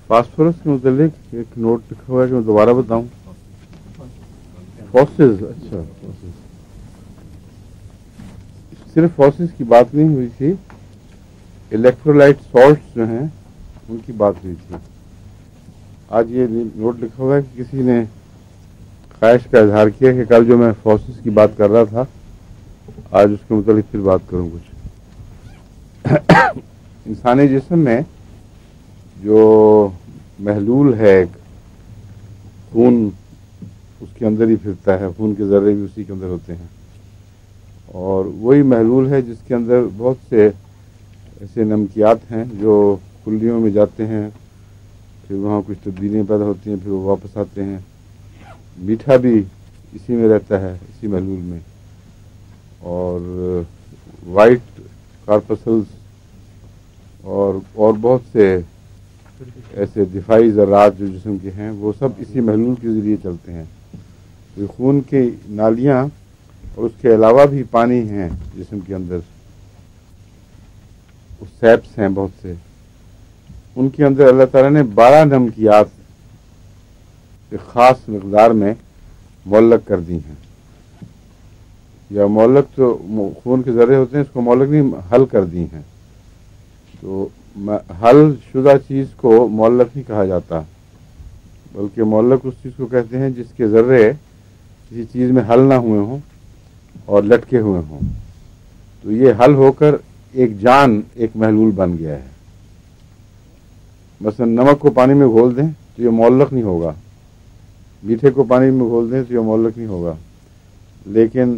Phosphorus کے متعلق ایک نوٹ لکھا ہوا ہے کہ میں دوبارہ بتاؤں. فاسز، اچھا فاسز، صرف فاسز کی بات نہیں ہوئی تھی، الیکٹرولائٹ سالٹس جو ہیں ان کی بات ہوئی تھی. آج یہ نوٹ لکھا ہوا ہے کہ کسی نے خواہش کا اظہار کیا کہ کل جو میں فاسز کی بات کر رہا تھا آج اس کے متعلق پھر بات کروں. کچھ انسانی جسم میں جو محلول ہے ایک خون، اس کے اندر ہی پھرتا ہے، خون کے ذرے بھی اسی کے اندر ہوتے ہیں، اور وہی محلول ہے جس کے اندر بہت سے ایسے نمکیات ہیں جو کلیوں میں جاتے ہیں، پھر وہاں کچھ تبدیلیاں پیدا ہوتی ہیں، پھر وہ واپس آتے ہیں. میٹھا بھی اسی میں رہتا ہے، اسی محلول میں، اور وائٹ کارپسلز اور بہت سے ایسے دفاعی ذرات جو جسم کے ہیں وہ سب اسی محلول کے ذریعے چلتے ہیں. یہ خون کی نالیاں اور اس کے علاوہ بھی پانی ہیں جسم کے اندر، سیپس ہیں بہت سے، ان کے اندر اللہ تعالیٰ نے 12 نمکیات ایک خاص مقدار میں معلق کر دی ہیں. یا معلق تو خون کے ذرے ہوتے ہیں، اس کو معلق نہیں، حل کر دی ہیں. تو حل شدہ چیز کو معلق نہیں کہا جاتا، بلکہ معلق اس چیز کو کہتے ہیں جس کے ذرے کسی چیز میں حل نہ ہوئے ہوں اور لٹکے ہوئے ہوں. تو یہ حل ہو کر ایک جان، ایک محلول بن گیا ہے. مثلا نمک کو پانی میں گھول دیں تو یہ معلق نہیں ہوگا، میٹھے کو پانی میں گھول دیں تو یہ معلق نہیں ہوگا، لیکن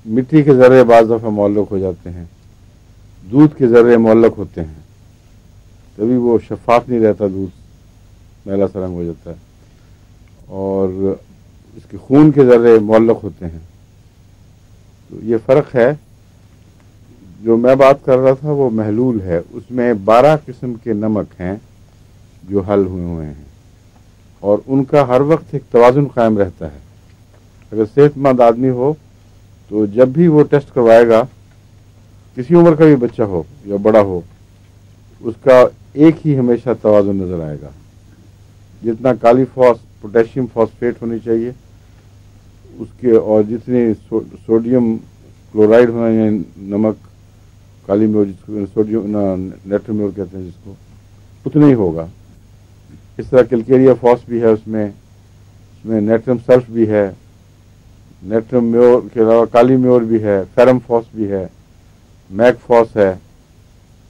مٹی کے ذرے بعض دفعہ معلق ہو جاتے ہیں، دودھ کے ذرے معلق ہوتے ہیں، کبھی وہ شفاف نہیں رہتا، دودھ میلا سا رنگ ہو جاتا ہے، اور اس کے خون کے ذرے معلق ہوتے ہیں. تو یہ فرق ہے. جو میں بات کر رہا تھا وہ محلول ہے، اس میں 12 قسم کے نمک ہیں جو حل ہوئے ہیں، اور ان کا ہر وقت ایک توازن قائم رہتا ہے. اگر صحت مند آدمی ہو تو جب بھی وہ ٹیسٹ کروائے گا، کسی عمر کا بھی بچہ ہو یا بڑا ہو، اس کا ایک ہی ہمیشہ توازن نظر آئے گا. جتنا کالی پوٹیشیم فاسفیٹ ہونی چاہیے اس کے، اور جتنے سوڈیم کلورائڈ ہونا ہے، نمک کالی میں سوڈیم نیٹرم میور کہتے ہیں جس کو، اتنا ہی ہوگا. اس طرح کیلکیریا فاس بھی ہے، اس میں نیٹرم سلف بھی ہے، نیٹرم میور کے علاوہ کالی میور بھی ہے، فیرم فاس بھی ہے، میک فاس ہے.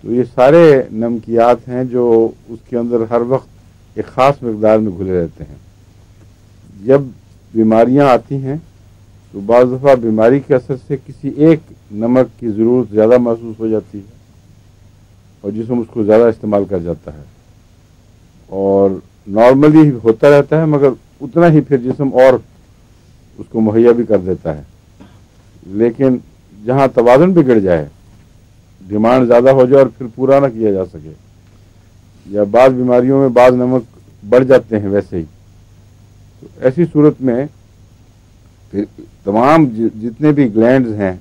تو یہ سارے نمکیات ہیں جو اس کے اندر ہر وقت ایک خاص مقدار میں گھلے رہتے ہیں. جب بیماریاں آتی ہیں تو بعض دفعہ بیماری کے اثر سے کسی ایک نمک کی ضرورت زیادہ محسوس ہو جاتی ہے اور جسم اس کو زیادہ استعمال کر جاتا ہے، اور نارملی ہوتا رہتا ہے، مگر اتنا ہی پھر جسم اور اس کو مہیا بھی کر دیتا ہے. لیکن جہاں توازن بگڑ جائے، ڈیمانڈ زیادہ ہو جائے اور پھر پورا نہ کیا جا سکے، یا بعض بیماریوں میں بعض نمک بڑھ جاتے ہیں ویسے ہی، تو ایسی صورت میں پھر تمام جتنے بھی گلینڈز ہیں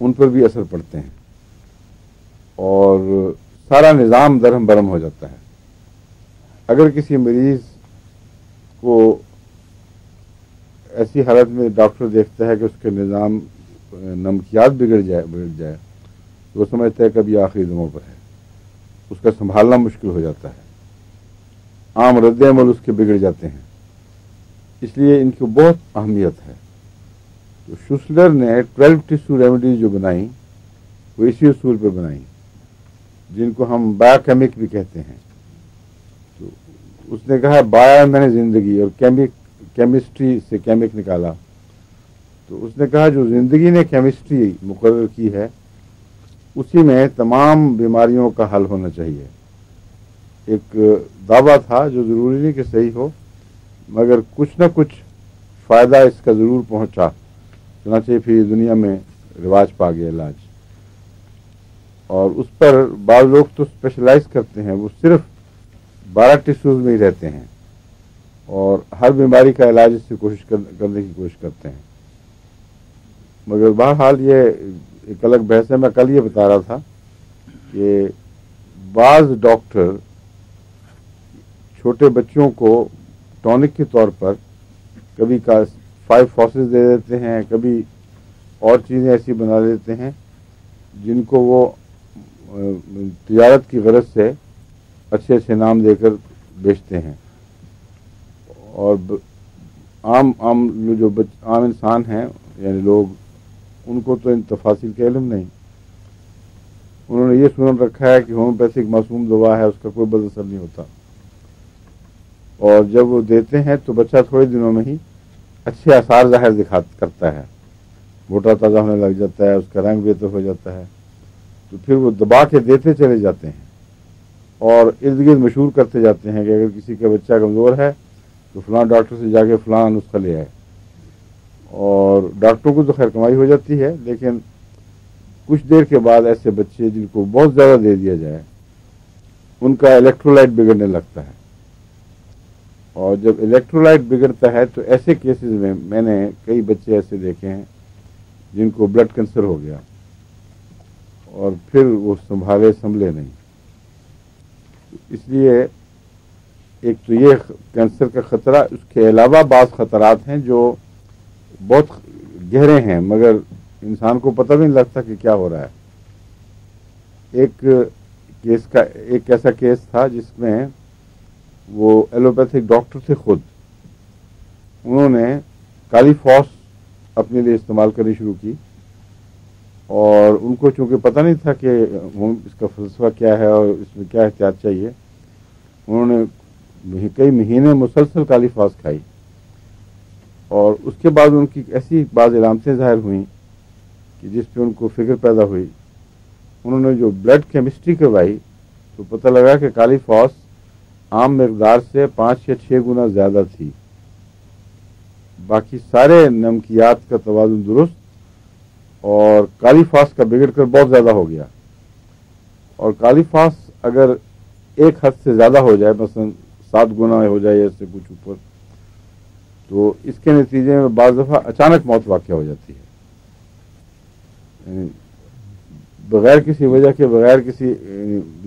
ان پر بھی اثر پڑتے ہیں اور سارا نظام درہم برہم ہو جاتا ہے. اگر کسی مریض کو ایسی حالت میں ڈاکٹر دیکھتا ہے کہ اس کے نظام نمکیات بگڑ جائے تو وہ سمجھتا ہے کہ اب یہ آخری دموں پر ہے، اس کا سنبھالنا مشکل ہو جاتا ہے، عام رد عمل اس کے بگڑ جاتے ہیں. اس لیے ان کی بہت اہمیت ہے. تو شوسلر نے 12 ٹیشو ریمیڈیز جو بنائیں وہ اسی اصول پہ بنائیں، جن کو ہم بایو کیمک بھی کہتے ہیں. تو اس نے کہا بایا میں نے زندگی، اور کیمسٹری سے کیمک نکالا. تو اس نے کہا جو زندگی نے کیمسٹری مقرر کی ہے اسی میں تمام بیماریوں کا حل ہونا چاہیے. ایک دعویٰ تھا جو ضروری نہیں کہ صحیح ہو، مگر کچھ نہ کچھ فائدہ اس کا ضرور پہنچا، چنانچہ پھر دنیا میں رواج پا گیا علاج. اور اس پر بعض لوگ تو اسپیشلائز کرتے ہیں، وہ صرف 12 ٹیشوز میں ہی رہتے ہیں اور ہر بیماری کا علاج اس سے کرنے کی کوشش کرتے ہیں. مگر بہرحال یہ ایک الگ بحث ہے. میں کل یہ بتا رہا تھا کہ بعض ڈاکٹر چھوٹے بچوں کو ٹونک کے طور پر کبھی 5 فاسز دے دیتے ہیں، کبھی اور چیزیں ایسی بنا لیتے ہیں جن کو وہ تجارت کی غرض سے اچھے اچھے نام دے کر بیچتے ہیں. اور عام انسان ہیں یعنی لوگ، ان کو تو ان تفاصیل کا علم نہیں. انہوں نے یہ سن رکھا ہے کہ ہومیوپیتھک معصوم دوا ہے، اس کا کوئی بد اثر نہیں ہوتا، اور جب وہ دیتے ہیں تو بچہ تھوڑے دنوں میں ہی اچھے آثار ظاہر کرتا ہے، موٹا تازہ ہونے لگ جاتا ہے، اس کا رنگ بہتر ہو جاتا ہے. تو پھر وہ دبا کے دیتے چلے جاتے ہیں اور ارد گرد مشہور کرتے جاتے ہیں کہ اگر کسی کا بچہ کمزور ہے تو فلاں ڈاکٹر سے جا کے فلاں نسخہ لے آئے. اور ڈاکٹروں کو تو خیر کمائی ہو جاتی ہے، لیکن کچھ دیر کے بعد ایسے بچے جن کو بہت زیادہ دے دیا جائے ان کا الیکٹرولائٹ بگڑنے لگتا ہے. اور جب الیکٹرولائٹ بگڑتا ہے تو ایسے کیسز میں نے کئی بچے ایسے دیکھے ہیں جن کو بلڈ کینسر ہو گیا اور پھر وہ سنبھلے نہیں. اس لیے ایک تو یہ کینسر کا خطرہ، اس کے علاوہ بعض خطرات ہیں جو بہت گہرے ہیں مگر انسان کو پتہ بھی نہیں لگتا کہ کیا ہو رہا ہے. ایک ایسا کیس تھا جس میں وہ ایلوپیتھک ڈاکٹر تھے خود، انہوں نے کالی فاس اپنے لیے استعمال کرنی شروع کی، اور ان کو چونکہ پتہ نہیں تھا کہ اس کا فلسفہ کیا ہے اور اس میں کیا احتیاط چاہیے، انہوں نے کئی مہینے مسلسل کالی فاس کھائی، اور اس کے بعد ان کی ایسی بعض علامتیں ظاہر ہوئیں کہ جس پہ ان کو فکر پیدا ہوئی. انہوں نے جو بلڈ کیمسٹری کروائی تو پتہ لگا کہ کالی فاس عام مقدار سے 5 یا 6 گنا زیادہ تھی. باقی سارے نمکیات کا توازن درست، اور کالی فاس کا بگڑ کر بہت زیادہ ہو گیا. اور کالی فاس اگر ایک حد سے زیادہ ہو جائے، مثلا 7 گنا ہو جائے یا اس سے کچھ اوپر، تو اس کے نتیجے میں بعض دفعہ اچانک موت واقع ہو جاتی ہے. یعنی بغیر کسی وجہ کے، بغیر کسی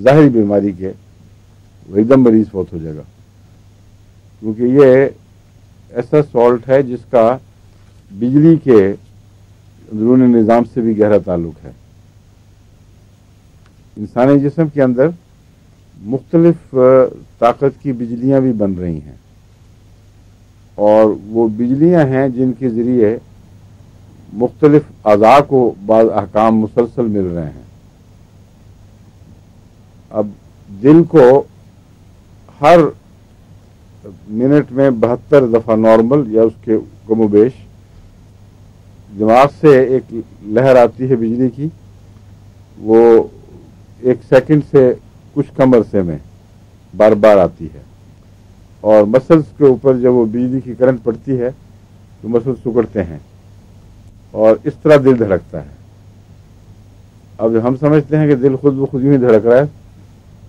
ظاہری بیماری کے وہ ایک دم مریض فوت ہو جائے گا، کیونکہ یہ ایسا سالٹ ہے جس کا بجلی کے اندرونی نظام سے بھی گہرا تعلق ہے. انسانی جسم کے اندر مختلف طاقت کی بجلیاں بھی بن رہی ہیں، اور وہ بجلیاں ہیں جن کے ذریعے مختلف اعضاء کو بعض احکام مسلسل مل رہے ہیں. اب دل کو ہر منٹ میں 72 دفعہ نارمل یا اس کے کم و بیش دماغ سے ایک لہر آتی ہے بجلی کی، وہ 1 سیکنڈ سے کچھ کم عرصے میں بار بار آتی ہے، اور مسلز کے اوپر جب وہ بجلی کی کرنٹ پڑتی ہے تو مسلز سکڑتے ہیں اور اس طرح دل دھڑکتا ہے. اب ہم سمجھتے ہیں کہ دل خود بخود یوں ہی دھڑک رہا ہے،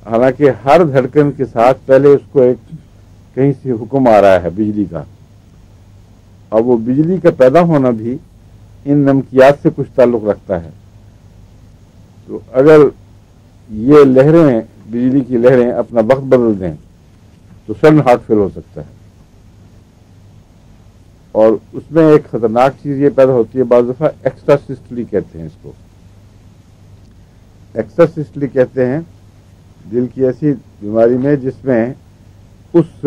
حالانکہ ہر دھڑکن کے ساتھ پہلے اس کو ایک کہیں سے حکم آ رہا ہے بجلی کا. اب وہ بجلی کا پیدا ہونا بھی ان نمکیات سے کچھ تعلق رکھتا ہے. تو اگر یہ لہریں، بجلی کی لہریں اپنا وقت بدل دیں تو سڈن ہارٹ فیل ہو سکتا ہے. اور اس میں ایک خطرناک چیز یہ پیدا ہوتی ہے، بعض دفعہ ایکسٹرا سسٹلی کہتے ہیں اس کو. ایکسٹرا سسٹلی کہتے ہیں دل کی ایسی بیماری میں جس میں اس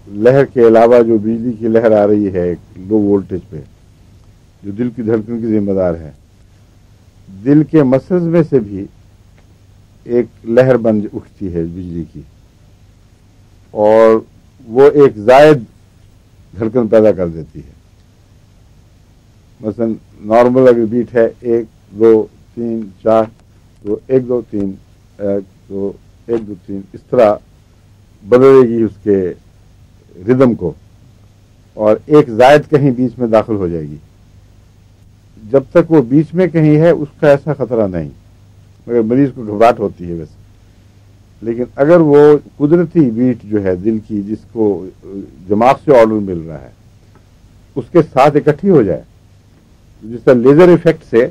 لہر کے علاوہ جو بجلی کی لہر آ رہی ہے ایک لو وولٹیج پہ جو دل کی دھڑکن کی ذمہ دار ہے، دل کے مسلز میں سے بھی ایک لہر بن اٹھتی ہے بجلی کی، اور وہ ایک زائد دھڑکن پیدا کر دیتی ہے. مثلا نارمل اگر بیٹ ہے 1 2 3 4، تو 1 2 3 تو 1 2 3 اس طرح بدلے گی اس کے ردم کو، اور ایک زائد کہیں بیچ میں داخل ہو جائے گی. جب تک وہ بیچ میں کہیں ہے اس کا ایسا خطرہ نہیں، مگر مریض کو گھبراہٹ ہوتی ہے ویسے. لیکن اگر وہ قدرتی بیٹ جو ہے دل کی، جس کو دماغ سے آرڈر مل رہا ہے، اس کے ساتھ اکٹھی ہو جائے، جس طرح لیزر ایفیکٹ سے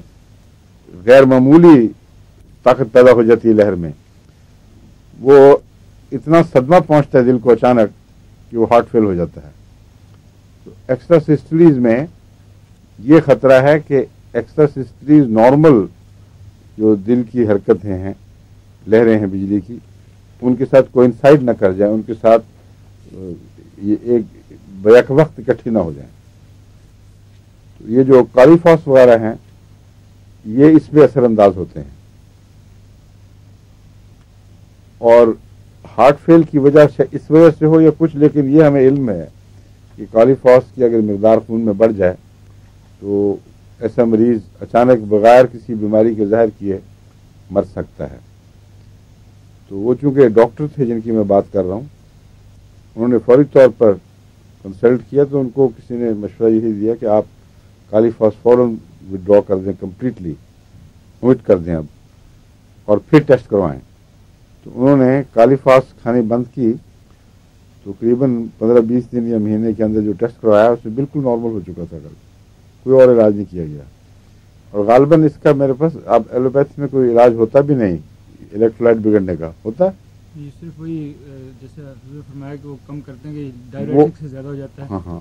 غیر معمولی طاقت پیدا ہو جاتی ہے لہر میں، وہ اتنا صدمہ پہنچتا ہے دل کو اچانک کہ وہ ہارٹ فیل ہو جاتا ہے. تو ایکسٹرا سسٹلیز میں یہ خطرہ ہے کہ ایکسٹرا سسٹلیز نارمل جو دل کی حرکتیں ہیں، لہریں ہیں بجلی کی، ان کے ساتھ کوئنسائڈ نہ کر جائیں، ان کے ساتھ یہ ایک بیک وقت اکٹھی نہ ہو جائیں. تو یہ جو کالیفاس وغیرہ ہیں یہ اس پہ اثر انداز ہوتے ہیں. اور ہارٹ فیل کی وجہ سے اس وجہ سے ہو یا کچھ، لیکن یہ ہمیں علم ہے کہ کالیفاس کی اگر مقدار خون میں بڑھ جائے تو ایسا مریض اچانک بغیر کسی بیماری کے ظاہر کیے مر سکتا ہے. تو وہ چونکہ ڈاکٹر تھے جن کی میں بات کر رہا ہوں، انہوں نے فوری طور پر کنسلٹ کیا تو ان کو کسی نے مشورہ یہی دیا کہ آپ کالیفاس فوراً وڈرا کر دیں، کمپلیٹلی اومٹ کر دیں اب، اور پھر ٹیسٹ کروائیں. تو انہوں نے کالیفاس کھانی بند کی، تو تقریباً 15-20 دن یا مہینے کے اندر جو ٹیسٹ کروایا اس میں بالکل نارمل ہو چکا تھا. کوئی اور علاج نہیں کیا گیا. اور غالباً اس کا میرے پاس اب ایلوپیتھی میں کوئی علاج ہوتا بھی نہیں الیکٹرولائٹ بگڑنے کا. ہوتا یہ صرف وہی جیسے حضور فرمایا کہ وہ کم کرتے ہیں کہ ڈائیورٹک سے زیادہ ہو جاتا ہے. ہاں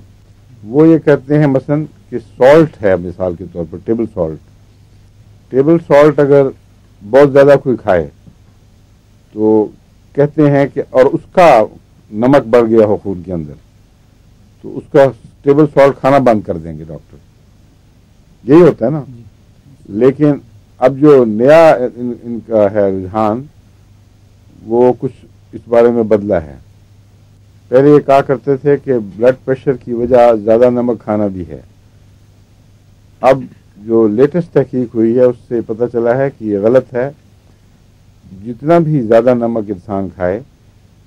وہ یہ کہتے ہیں مثلا کہ سالٹ ہے، مثال کے طور پر ٹیبل سالٹ اگر بہت زیادہ کوئی کھائے تو کہتے ہیں کہ اور اس کا نمک بڑھ گیا ہو خون کے اندر تو اس کا ٹیبل سالٹ کھانا بند کر دیں گے ڈاکٹر. یہی ہوتا ہے نا. لیکن اب جو نیا ان کا ہے رجحان وہ کچھ اس بارے میں بدلا ہے. پہلے یہ کہا کرتے تھے کہ بلڈ پریشر کی وجہ زیادہ نمک کھانا بھی ہے. اب جو لیٹسٹ تحقیق ہوئی ہے اس سے پتہ چلا ہے کہ یہ غلط ہے. جتنا بھی زیادہ نمک انسان کھائے،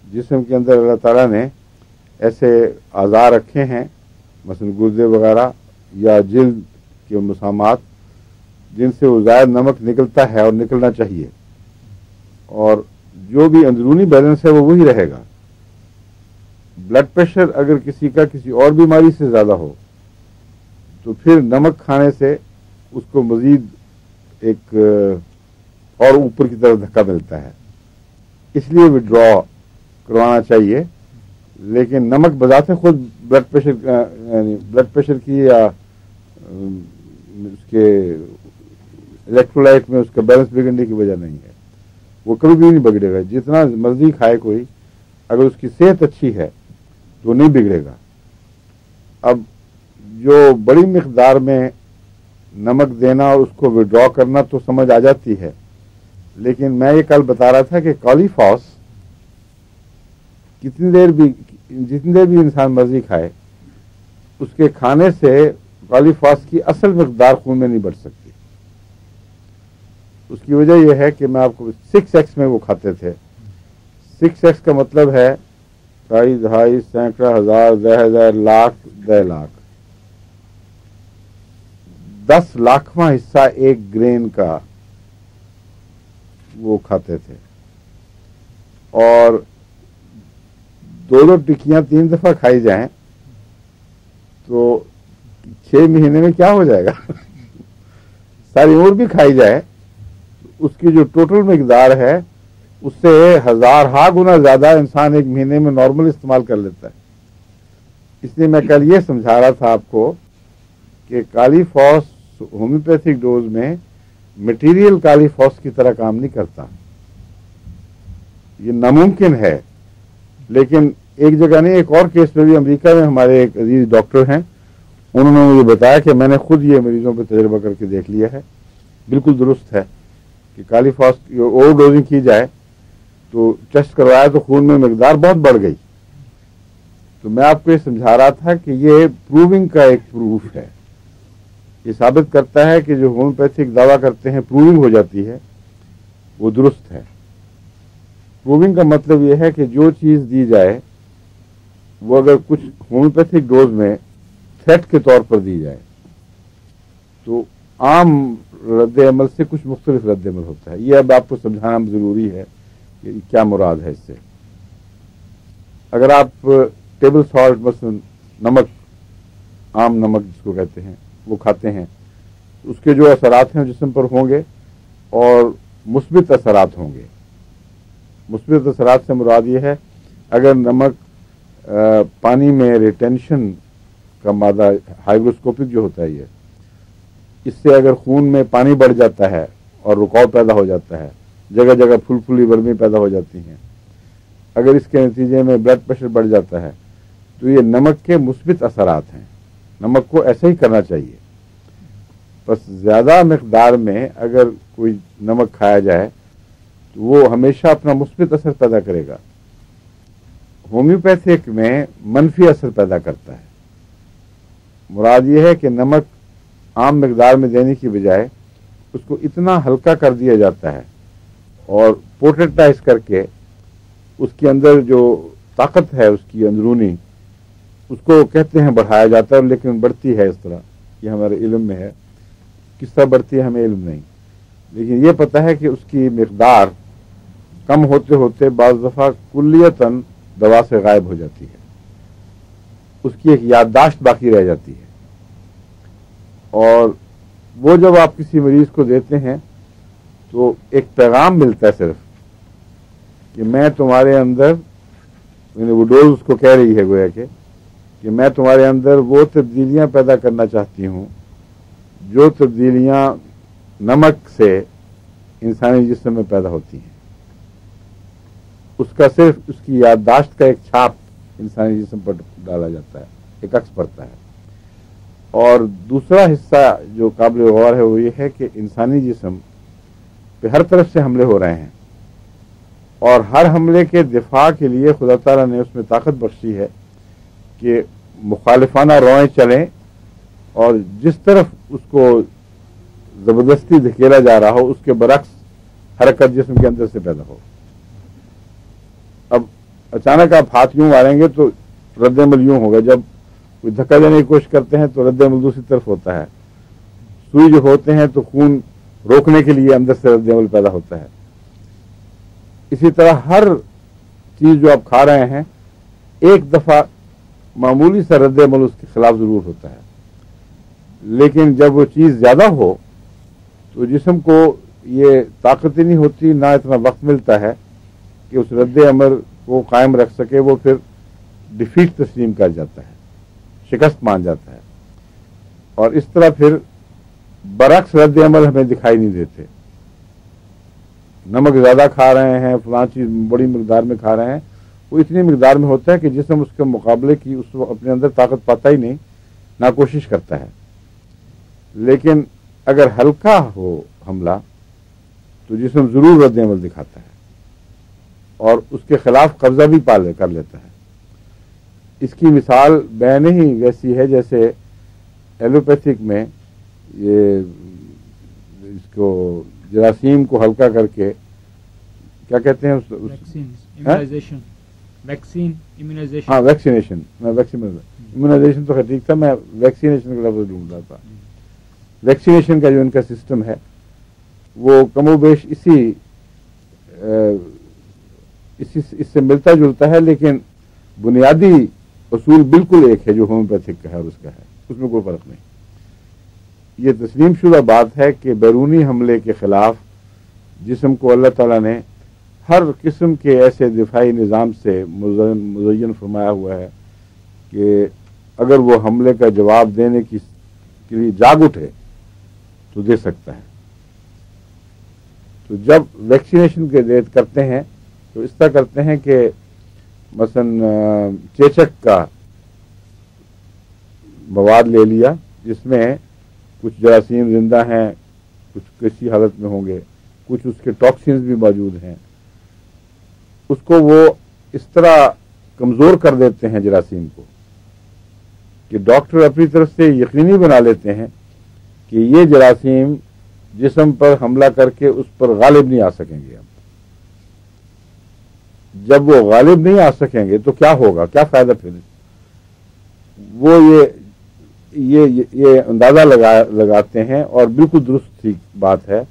جسم کے اندر اللہ تعالیٰ نے ایسے اعضاء رکھے ہیں مثلا گردے وغیرہ یا جلد کے مسامات جن سے وہ زائد نمک نکلتا ہے اور نکلنا چاہیے، اور جو بھی اندرونی بیلنس ہے وہ وہی رہے گا. بلڈ پریشر اگر کسی کا کسی اور بیماری سے زیادہ ہو تو پھر نمک کھانے سے اس کو مزید ایک اور اوپر کی طرف دھکا ملتا ہے. اس لیے وڈرا کروانا چاہیے. لیکن نمک بذات خود بلڈ پریشر کی یا اس کے الیکٹرولائٹ میں اس کا بیلنس بگڑنے کی وجہ نہیں ہے. وہ کبھی بھی نہیں بگڑے گا. جتنا مرضی کھائے کوئی، اگر اس کی صحت اچھی ہے تو نہیں بگڑے گا. اب جو بڑی مقدار میں نمک دینا اور اس کو وڈرا کرنا تو سمجھ آ جاتی ہے، لیکن میں یہ کل بتا رہا تھا کہ کالیفاس جتنی دیر بھی انسان مرضی کھائے، اس کے کھانے سے کالیفاس کی اصل مقدار خون میں نہیں بڑھ سکتی. اس کی وجہ یہ ہے کہ میں آپ کو 6x میں وہ کھاتے تھے. 6x کا مطلب ہے 2.5 2.5 سینکڑا ہزار 10,000 لاکھ 10 لاکھ 10 لاکھواں حصہ ایک گرین کا وہ کھاتے تھے. اور 2 ٹکیاں 3 دفعہ کھائی جائیں تو 6 مہینے میں کیا ہو جائے گا. ساری عمر بھی کھائی جائے اس کی جو ٹوٹل مقدار ہے اس سے 1000 گنا زیادہ انسان ایک مہینے میں نارمل استعمال کر لیتا ہے. اس لیے میں کل یہ سمجھا رہا تھا آپ کو کہ کالیفاس ہومیوپیتھک ڈوز میں مٹیریل کالیفاس کی طرح کام نہیں کرتا. یہ ناممکن ہے. لیکن ایک جگہ نہیں، ایک اور کیس میں بھی امریکہ میں ہمارے ایک عزیز ڈاکٹر ہیں، انہوں نے مجھے بتایا کہ میں نے خود یہ مریضوں پہ تجربہ کر کے دیکھ لیا ہے، بالکل درست ہے کہ کالیفاس اوور ڈوزنگ کی جائے تو ٹیسٹ کروایا تو خون میں مقدار بہت بڑھ گئی. تو میں آپ کو یہ سمجھا رہا تھا کہ یہ پروونگ کا ایک پروف ہے. یہ ثابت کرتا ہے کہ جو ہومیوپیتھک دعویٰ کرتے ہیں پروونگ ہو جاتی ہے وہ درست ہے. پروونگ کا مطلب یہ ہے کہ جو چیز دی جائے وہ اگر کچھ ہومیوپیتھک ڈوز میں تھریٹ کے طور پر دی جائے تو عام رد عمل سے کچھ مختلف رد عمل ہوتا ہے. یہ اب آپ کو سمجھانا ضروری ہے کہ کیا مراد ہے اس سے. اگر آپ ٹیبل سالٹ مثلا نمک، عام نمک جس کو کہتے ہیں، وہ کھاتے ہیں، اس کے جو اثرات ہیں جسم پر ہوں گے اور مثبت اثرات ہوں گے. مثبت اثرات سے مراد یہ ہے اگر نمک پانی میں ریٹینشن کا مادہ ہائیگروسکوپک جو ہوتا ہے یہ، اس سے اگر خون میں پانی بڑھ جاتا ہے اور رکاو پیدا ہو جاتا ہے، جگہ جگہ پھلی ورمی پیدا ہو جاتی ہیں، اگر اس کے نتیجے میں بلڈ پریشر بڑھ جاتا ہے، تو یہ نمک کے مثبت اثرات ہیں. نمک کو ایسا ہی کرنا چاہیے. بس زیادہ مقدار میں اگر کوئی نمک کھایا جائے تو وہ ہمیشہ اپنا مثبت اثر پیدا کرے گا. ہومیوپیتھک میں منفی اثر پیدا کرتا ہے. مراد یہ ہے کہ نمک عام مقدار میں دینے کی بجائے اس کو اتنا ہلکا کر دیا جاتا ہے اور پوٹنٹائز کر کے اس کے اندر جو طاقت ہے اس کی اندرونی، اس کو کہتے ہیں بڑھایا جاتا ہے، لیکن بڑھتی ہے اس طرح. یہ ہمارے علم میں ہے. کس طرح بڑھتی ہے ہمیں علم نہیں، لیکن یہ پتہ ہے کہ اس کی مقدار کم ہوتے ہوتے بعض دفعہ کلیتاً دوا سے غائب ہو جاتی ہے. اس کی ایک یادداشت باقی رہ جاتی ہے. اور وہ جب آپ کسی مریض کو دیتے ہیں تو ایک پیغام ملتا ہے صرف کہ میں تمہارے اندر، یعنی وہ ڈوز اس کو کہہ رہی ہے گویا کہ میں تمہارے اندر وہ تبدیلیاں پیدا کرنا چاہتی ہوں جو تبدیلیاں نمک سے انسانی جسم میں پیدا ہوتی ہیں. اس کا صرف اس کی یادداشت کا ایک چھاپ انسانی جسم پر ڈالا جاتا ہے، ایک عکس پڑتا ہے. اور دوسرا حصہ جو قابل غور ہے وہ یہ ہے کہ انسانی جسم پہ ہر طرف سے حملے ہو رہے ہیں، اور ہر حملے کے دفاع کے لیے خدا تعالیٰ نے اس میں طاقت بخشی ہے کہ مخالفانہ روئیں چلیں اور جس طرف اس کو زبردستی دھکیلا جا رہا ہو اس کے برعکس حرکت جسم کے اندر سے پیدا ہو. اب اچانک آپ ہاتھ یوں ماریں گے تو رد عمل یوں ہوگا، جب کوئی دھکا دینے کی کوشش کرتے ہیں تو رد عمل دوسری طرف ہوتا ہے. سوئی جو ہوتے ہیں تو خون روکنے کے لیے اندر سے رد عمل پیدا ہوتا ہے. اسی طرح ہر چیز جو آپ کھا رہے ہیں ایک دفعہ معمولی سا رد عمل اس کے خلاف ضرور ہوتا ہے، لیکن جب وہ چیز زیادہ ہو تو جسم کو یہ طاقت ہی نہیں ہوتی، نہ اتنا وقت ملتا ہے کہ اس رد عمل کو قائم رکھ سکے. وہ پھر ڈیفیٹ تسلیم کر جاتا ہے، شکست مان جاتا ہے. اور اس طرح پھر برعکس رد عمل ہمیں دکھائی نہیں دیتے. نمک زیادہ کھا رہے ہیں، فلاں چیز بڑی مقدار میں کھا رہے ہیں، وہ اتنی مقدار میں ہوتا ہے کہ جسم اس کے مقابلے کی اس وقت اپنے اندر طاقت پاتا ہی نہیں، نہ کوشش کرتا ہے. لیکن اگر ہلکا ہو حملہ تو جسم ضرور رد عمل دکھاتا ہے اور اس کے خلاف قبضہ بھی کر لیتا ہے. اس کی مثال بین ہی ویسی ہے جیسے ایلوپیتھک میں یہ اس کو جراثیم کو ہلکا کر کے کیا کہتے ہیں ویکسینیشن. امیونائزیشن تو ٹھیک تھا، میں ویکسینیشن کا لفظ ڈھونڈ رہا تھا. ویکسینیشن کا جو ان کا سسٹم ہے وہ کم و بیش اس سے ملتا جلتا ہے، لیکن بنیادی اصول بالکل ایک ہے جو ہومیوپیتھک کا ہے اور اس کا ہے، اس میں کوئی فرق نہیں. یہ تسلیم شدہ بات ہے کہ بیرونی حملے کے خلاف جسم کو اللہ تعالیٰ نے ہر قسم کے ایسے دفاعی نظام سے مزین فرمایا ہوا ہے کہ اگر وہ حملے کا جواب دینے کے لیے جاگ اٹھے تو دے سکتا ہے. تو جب ویکسینیشن کے کرتے ہیں تو اس طرح کرتے ہیں کہ مثلا چیچک کا مواد لے لیا جس میں کچھ جراثیم زندہ ہیں، کچھ کسی حالت میں ہوں گے، کچھ اس کے ٹاکسینز بھی موجود ہیں. اس کو وہ اس طرح کمزور کر دیتے ہیں جراثیم کو کہ ڈاکٹر اپنی طرف سے یقینی بنا لیتے ہیں کہ یہ جراثیم جسم پر حملہ کر کے اس پر غالب نہیں آ سکیں گے. اب جب وہ غالب نہیں آ سکیں گے تو کیا ہوگا، کیا فائدہ پھر؟ وہ یہ اندازہ لگاتے ہیں، اور بالکل درست بات ہے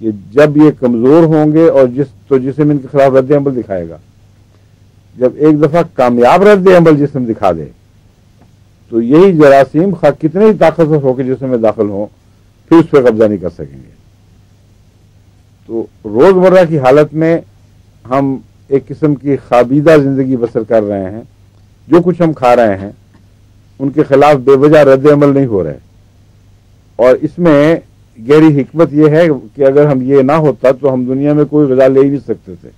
کہ جب یہ کمزور ہوں گے اور جسم ان کے خلاف رد عمل دکھائے گا. جب ایک دفعہ کامیاب رد عمل جسم دکھا دے تو یہی جراثیم کتنے ہی طاقتور ہو کے جسم میں داخل ہوں پھر اس پہ قبضہ نہیں کر سکیں گے. تو روزمرہ کی حالت میں ہم ایک قسم کی خوابیدہ زندگی بسر کر رہے ہیں. جو کچھ ہم کھا رہے ہیں ان کے خلاف بے وجہ رد عمل نہیں ہو رہے. اور اس میں گہری حکمت یہ ہے کہ اگر ہم یہ نہ ہوتا تو ہم دنیا میں کوئی غذا لے ہی نہیں سکتے تھے.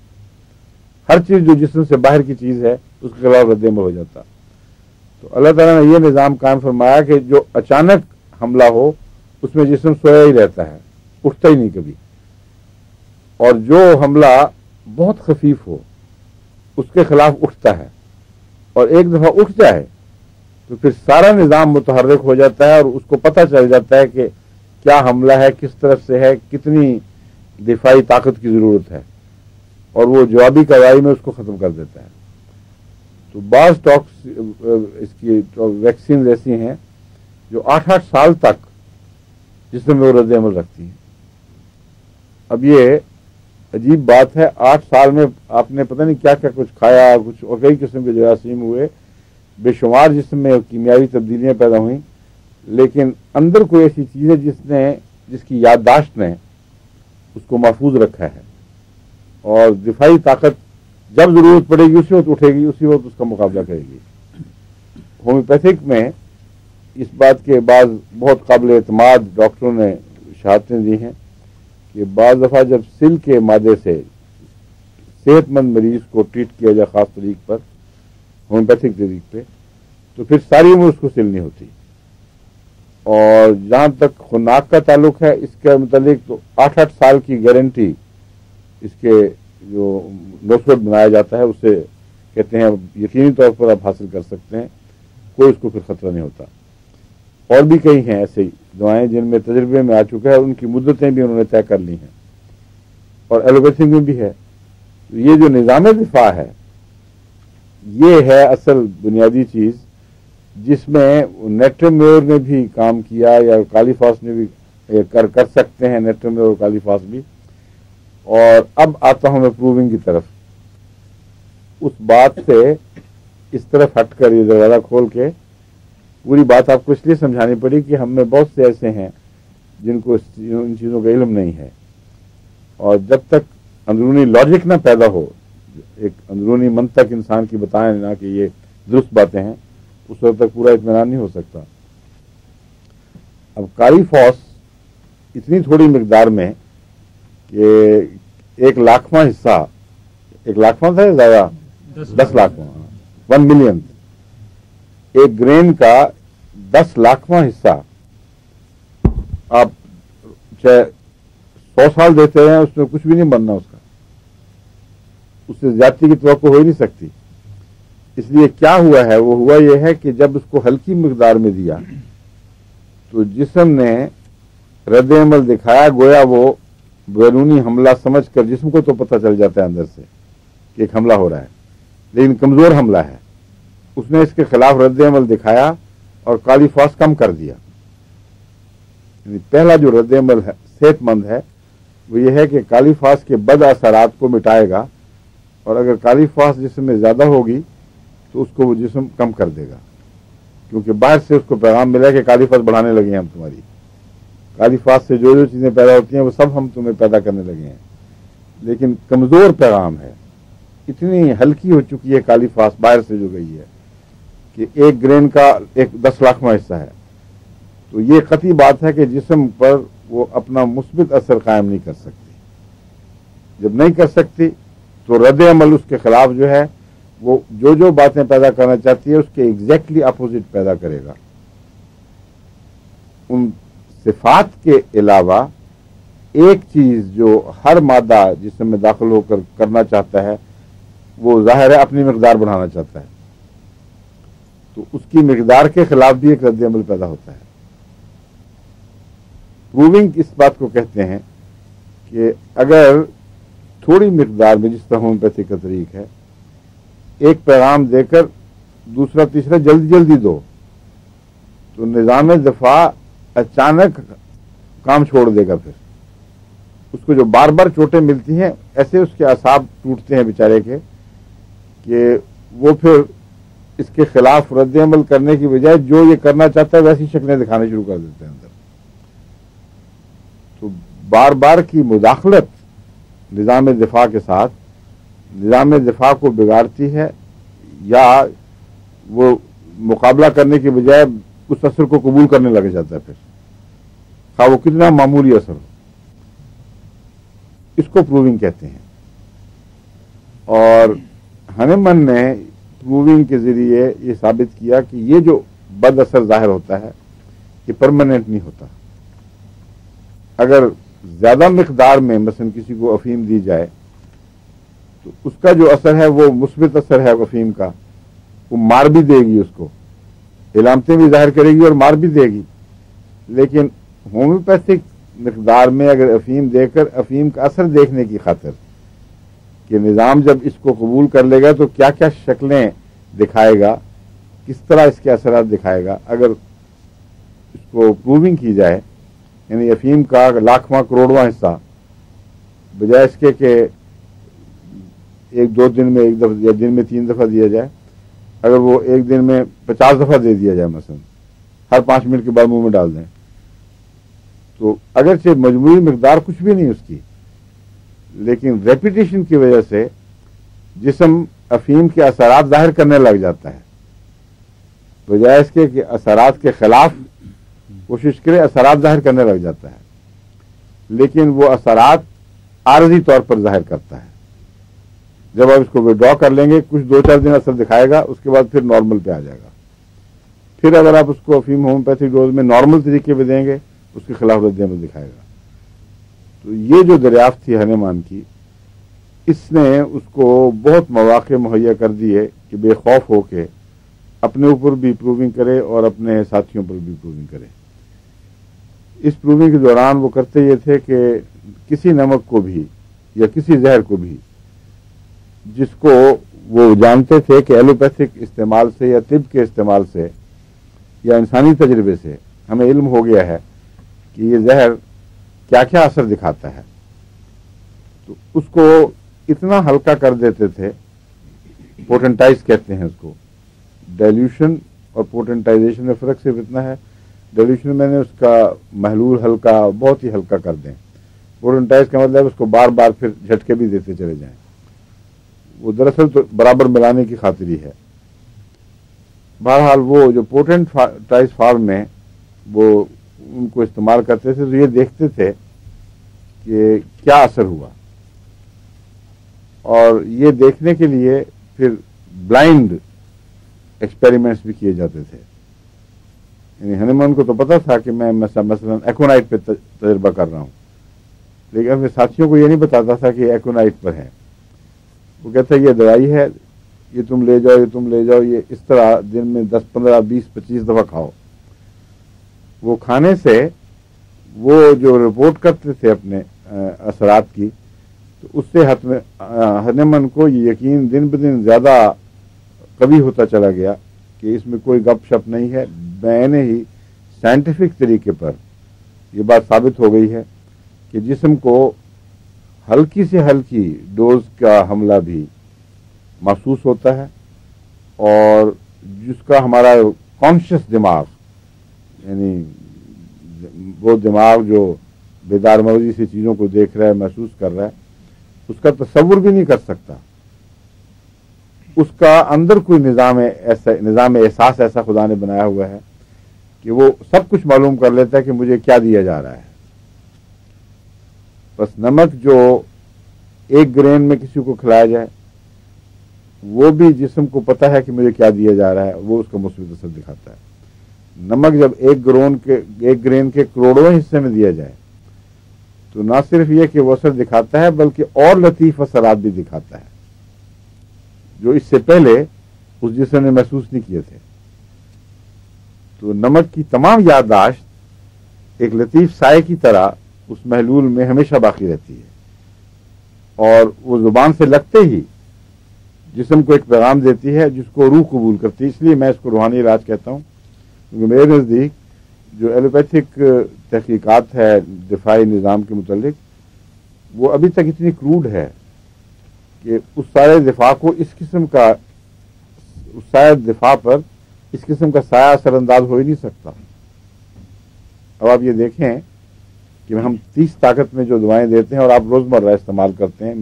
ہر چیز جو جسم سے باہر کی چیز ہے اس کے خلاف رد عمل ہو جاتا. تو اللہ تعالیٰ نے یہ نظام قائم فرمایا کہ جو اچانک حملہ ہو اس میں جسم سویا ہی رہتا ہے, اٹھتا ہی نہیں کبھی. اور جو حملہ بہت خفیف ہو اس کے خلاف اٹھتا ہے, اور ایک دفعہ اٹھ جائے تو پھر سارا نظام متحرک ہو جاتا ہے اور اس کو پتہ چل جاتا ہے کہ کیا حملہ ہے, کس طرف سے ہے, کتنی دفاعی طاقت کی ضرورت ہے, اور وہ جوابی کارروائی میں اس کو ختم کر دیتا ہے. تو بعض ٹاکس اس کی ویکسین ایسی ہیں جو 8-8 سال تک جسم میں رد عمل رکھتی ہیں. اب یہ عجیب بات ہے, 8 سال میں آپ نے پتہ نہیں کیا کیا کچھ کھایا, کچھ اور کئی قسم کے جراثیم ہوئے, بے شمار جسم میں کیمیاوی تبدیلیاں پیدا ہوئیں, لیکن اندر کوئی ایسی چیز ہے جس کی یادداشت نے اس کو محفوظ رکھا ہے, اور دفاعی طاقت جب ضرورت پڑے گی اسی وقت اٹھے گی, اسی وقت اس کا مقابلہ کرے گی. ہومیوپیتھک میں اس بات کے بعض بہت قابل اعتماد ڈاکٹروں نے شہادتیں دی ہیں کہ بعض دفعہ جب سل کے مادے سے صحت مند مریض کو ٹریٹ کیا جائے خاص طریق پر, ہومیوپیتھک طریق پہ, تو پھر ساری عمر اس کو سل نہیں ہوتی. اور جہاں تک خناق کا تعلق ہے اس کے متعلق تو 8-8 سال کی گارنٹی اس کے جو نسخت بنایا جاتا ہے اس سے کہتے ہیں یقینی طور پر آپ حاصل کر سکتے ہیں, کوئی اس کو پھر خطرہ نہیں ہوتا. اور بھی کئی ہیں ایسے دوائیں جن میں تجربے میں آ چکا ہے, ان کی مدتیں بھی انہوں نے طے کر لی ہیں, اور ایلوپیتھی میں بھی ہے. یہ جو نظام دفاع ہے یہ ہے اصل بنیادی چیز جس میں نیٹرمیور نے بھی کام کیا, یا کالیفاس نے بھی کر سکتے ہیں, نیٹرمیور اور کالیفاس بھی. اور اب آتا ہوں میں پروونگ کی طرف. اس بات سے اس طرف ہٹ کر یہ دروازہ کھول کے پوری بات آپ کو اس لیے سمجھانی پڑی کہ ہم میں بہت سے ایسے ہیں جن کو ان چیزوں کا علم نہیں ہے, اور جب تک اندرونی لاجک نہ پیدا ہو, ایک اندرونی منطق انسان کی بتائیں نہ کہ یہ درست باتیں ہیں, اس وقت تک پورا اطمینان نہیں ہو سکتا. اب کالیفاس اتنی تھوڑی مقدار میں کہ 1,00,000واں حصہ, 1,00,000واں تھا زیادہ, 10 لاکھواں, 1 ملین, ایک گرین کا 10 لاکھواں حصہ آپ چاہے 100 سال دیتے ہیں اس میں کچھ بھی نہیں بننا اس کا, اس سے زیادتی کی توقع ہو ہی نہیں سکتی. اس لیے کیا ہوا ہے, وہ ہوا یہ ہے کہ جب اس کو ہلکی مقدار میں دیا تو جسم نے رد عمل دکھایا, گویا وہ بیرونی حملہ سمجھ کر, جسم کو تو پتہ چل جاتا ہے اندر سے کہ ایک حملہ ہو رہا ہے لیکن کمزور حملہ ہے, اس نے اس کے خلاف رد عمل دکھایا اور کالیفاس کم کر دیا. یعنی پہلا جو رد عمل ہے صحت مند ہے وہ یہ ہے کہ کالیفاس کے بد اثرات کو مٹائے گا, اور اگر کالیفاس جسم میں زیادہ ہوگی تو اس کو وہ جسم کم کر دے گا, کیونکہ باہر سے اس کو پیغام ملا کہ کالیفاس بڑھانے لگے ہیں ہم تمہاری, کالیفاس سے جو چیزیں پیدا ہوتی ہیں وہ سب ہم تمہیں پیدا کرنے لگے ہیں. لیکن کمزور پیغام ہے, اتنی ہلکی ہو چکی ہے کالیفاس باہر سے جو گئی ہے کہ ایک گرین کا 10 لاکھواں حصہ ہے. تو یہ قطعی بات ہے کہ جسم پر وہ اپنا مثبت اثر قائم نہیں کر سکتی. جب نہیں کر سکتی تو رد عمل اس کے خلاف جو ہے وہ جو باتیں پیدا کرنا چاہتی ہے اس کے ایگزیکٹلی اپوزٹ پیدا کرے گا. ان صفات کے علاوہ ایک چیز جو ہر مادہ جسم میں داخل ہو کر کرنا چاہتا ہے وہ ظاہر ہے اپنی مقدار بڑھانا چاہتا ہے, تو اس کی مقدار کے خلاف بھی ایک رد عمل پیدا ہوتا ہے. پروونگ اس بات کو کہتے ہیں کہ اگر تھوڑی مقدار میں, جس طرح ہومیوپیتھی کا طریق ہے, ایک پیغام دے کر دوسرا تیسرا جلدی دو تو نظام دفاع اچانک کام چھوڑ دے گا. پھر اس کو جو بار بار چوٹیں ملتی ہیں ایسے اس کے اعصاب ٹوٹتے ہیں بیچارے کے کہ وہ پھر اس کے خلاف رد عمل کرنے کی بجائے جو یہ کرنا چاہتا ہے ویسی شکلیں دکھانے شروع کر دیتے ہیں اندر. تو بار بار کی مداخلت نظام دفاع کے ساتھ نظام دفاع کو بگاڑتی ہے یا وہ مقابلہ کرنے کے بجائے اس اثر کو قبول کرنے لگ جاتا ہے، پھر خواہ وہ کتنا معمولی اثر ہو. اس کو پروونگ کہتے ہیں. اور ہنیمن نے پروونگ کے ذریعے یہ ثابت کیا کہ یہ جو بد اثر ظاہر ہوتا ہے یہ پرماننٹ نہیں ہوتا. اگر زیادہ مقدار میں مثلا کسی کو افیم دی جائے تو اس کا جو اثر ہے وہ مثبت اثر ہے افیم کا، وہ مار بھی دے گی، اس کو علامتیں بھی ظاہر کرے گی اور مار بھی دے گی. لیکن ہومیوپیتھک مقدار میں اگر افیم دے کر افیم کا اثر دیکھنے کی خاطر کہ نظام جب اس کو قبول کر لے گا تو کیا کیا شکلیں دکھائے گا، کس طرح اس کے اثرات دکھائے گا، اگر اس کو پروونگ کی جائے، یعنی افیم کا لاکھواں کروڑواں حصہ بجائے اس کے کہ ایک دو دن میں ایک دفعہ یا دن میں 3 دفعہ دیا جائے، اگر وہ ایک دن میں 50 دفعہ دے دیا جائے، مثلا ہر 5 منٹ کے بعد منہ میں ڈال دیں، تو اگرچہ مجموعی مقدار کچھ بھی نہیں اس کی، لیکن ریپیٹیشن کی وجہ سے جسم افیم کے اثرات ظاہر کرنے لگ جاتا ہے، بجائے اس کے کہ اثرات کے خلاف کوشش کرے، اثرات ظاہر کرنے لگ جاتا ہے. لیکن وہ اثرات عارضی طور پر ظاہر کرتا ہے. جب آپ اس کو وڈرا کر لیں گے کچھ 2-4 دن اثر دکھائے گا، اس کے بعد پھر نارمل پہ آ جائے گا. پھر اگر آپ اس کو افیم ہومیوپیتھک ڈوز میں نارمل طریقے پہ دیں گے اس کے خلاف رد عمل دکھائے گا. تو یہ جو دریافت تھی ہنیمان کی، اس نے اس کو بہت مواقع مہیا کر دیے کہ بے خوف ہو کے اپنے اوپر بھی پروونگ کرے اور اپنے ساتھیوں پر بھی پروونگ کرے. اس پروونگ کے دوران وہ کرتے یہ تھے کہ کسی نمک کو بھی یا کسی زہر کو بھی جس کو وہ جانتے تھے کہ ایلوپیتھک استعمال سے یا طب کے استعمال سے یا انسانی تجربے سے ہمیں علم ہو گیا ہے کہ یہ زہر کیا کیا اثر دکھاتا ہے، تو اس کو اتنا ہلکا کر دیتے تھے، پوٹنٹائز کہتے ہیں اس کو. ڈائلیوشن اور پوٹنٹائزیشن میں فرق صرف اتنا ہے، ڈائلیوشن میں نے اس کا محلول ہلکا، بہت ہی ہلکا کر دیں. پوٹنٹائز کا مطلب اس کو بار بار پھر جھٹکے بھی دیتے چلے جائیں. وہ دراصل تو برابر ملانے کی خاطر ہی ہے. بہرحال وہ جو پوٹنٹائز فارم میں وہ ان کو استعمال کرتے تھے تو یہ دیکھتے تھے کہ کیا اثر ہوا، اور یہ دیکھنے کے لیے پھر بلائنڈ ایکسپیریمنٹس بھی کیے جاتے تھے. یعنی ہنیمان کو تو پتا تھا کہ میں مثلا ایکونائٹ پہ تجربہ کر رہا ہوں، لیکن اپنے ساتھیوں کو یہ نہیں بتاتا تھا کہ ایکونائٹ پر ہے. وہ کہتا ہے یہ دوائی ہے، یہ تم لے جاؤ، یہ تم لے جاؤ، یہ اس طرح دن میں 10 15 20 25 دفعہ کھاؤ. وہ کھانے سے وہ جو رپورٹ کرتے تھے اپنے اثرات کی، تو اس سے ہنیمان کو یہ یقین دن بدن زیادہ قوی ہوتا چلا گیا کہ اس میں کوئی گپ شپ نہیں ہے. میں نے ہی سائنٹیفک طریقے پر یہ بات ثابت ہو گئی ہے کہ جسم کو ہلکی سے ہلکی ڈوز کا حملہ بھی محسوس ہوتا ہے، اور جس کا ہمارا کانشیس دماغ، یعنی وہ دماغ جو بیدار مغزی سے چیزوں کو دیکھ رہا ہے، محسوس کر رہا ہے، اس کا تصور بھی نہیں کر سکتا. اس کا اندر کوئی نظام احساس ایسا خدا نے بنایا ہوا ہے کہ وہ سب کچھ معلوم کر لیتا ہے کہ مجھے کیا دیا جا رہا ہے. بس نمک جو 1 گرین میں کسی کو کھلایا جائے، وہ بھی جسم کو پتا ہے کہ مجھے کیا دیا جا رہا ہے، وہ اس کا مثبت اثر دکھاتا ہے. نمک جب 1 گرین کے کروڑوں حصے میں دیا جائے تو نہ صرف یہ کہ وہ اثر دکھاتا ہے بلکہ اور لطیف اثرات بھی دکھاتا ہے جو اس سے پہلے اس جسم نے محسوس نہیں کیے تھے. تو نمک کی تمام یادداشت ایک لطیف سائے کی طرح اس محلول میں ہمیشہ باقی رہتی ہے، اور وہ زبان سے لگتے ہی جسم کو ایک پیغام دیتی ہے جس کو روح قبول کرتی ہے. اس لیے میں اس کو روحانی علاج کہتا ہوں، کیونکہ میرے نزدیک جو ایلوپیتھک تحقیقات ہے دفاعی نظام کے متعلق، وہ ابھی تک اتنی کروڈ ہے کہ اس سارے دفاع کو اس سارے دفاع پر اس قسم کا سایہ اثر انداز ہو ہی نہیں سکتا. اب آپ یہ دیکھیں کہ ہم 30 طاقت میں جو دوائیں دیتے ہیں اور آپ روزمرہ استعمال کرتے ہیں،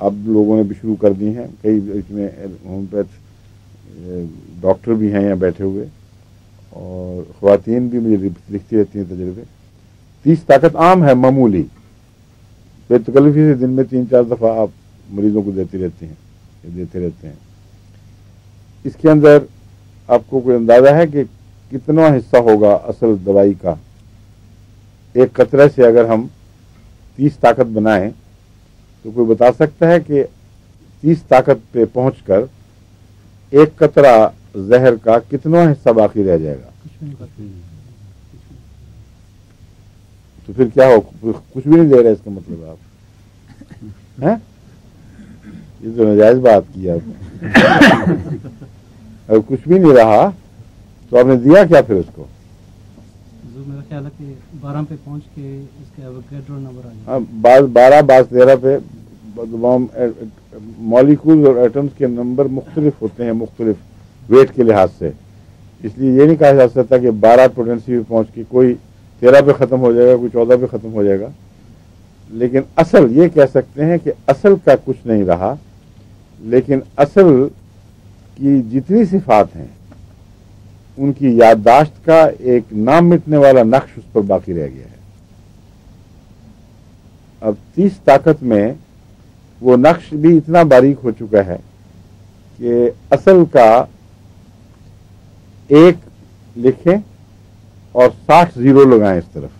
اب لوگوں نے بھی شروع کر دی ہیں، کئی اس میں ہومیوپیتھ ڈاکٹر بھی ہیں یہاں بیٹھے ہوئے، اور خواتین بھی مجھے لکھتی رہتی ہیں تجربے. 30 طاقت عام ہے، معمولی، بے تکلفی سے دن میں 3-4 دفعہ آپ مریضوں کو دیتے رہتے ہیں. اس کے اندر آپ کو کوئی اندازہ ہے کہ کتنا حصہ ہوگا اصل دوائی کا؟ ایک قطرے سے اگر ہم 30 طاقت بنائیں تو کوئی بتا سکتا ہے کہ 30 طاقت پہ پہنچ کر ایک قطرہ زہر کا کتنا حصہ باقی رہ جائے گا؟ تو پھر کیا ہو، کچھ بھی نہیں دے رہے، اس کا مطلب آپ یہ تو ناجائز بات کی آپ نے. اگر کچھ بھی نہیں رہا تو آپ نے دیا کیا پھر اس کو؟ میرا خیال ہے کہ 12 پہ پہنچ کے اس کے ایووگیڈرو نمبر آ جائے. بعض 12 بعض 13 پہ مالیکول اور ایٹمز کے نمبر مختلف ہوتے ہیں، مختلف ویٹ کے لحاظ سے. اس لیے یہ نہیں کہا جا سکتا کہ 12 پوٹینسی پہ پہنچ کے کوئی 13 پہ ختم ہو جائے گا، کوئی 14 پہ ختم ہو جائے گا. لیکن اصل یہ کہہ سکتے ہیں کہ اصل کا کچھ نہیں رہا، لیکن اصل کی جتنی صفات ہیں ان کی یادداشت کا ایک نام مٹنے والا نقش اس پر باقی رہ گیا ہے. اب 30 طاقت میں وہ نقش بھی اتنا باریک ہو چکا ہے کہ اصل کا ایک لکھیں اور 60 زیرو لگائیں اس طرف،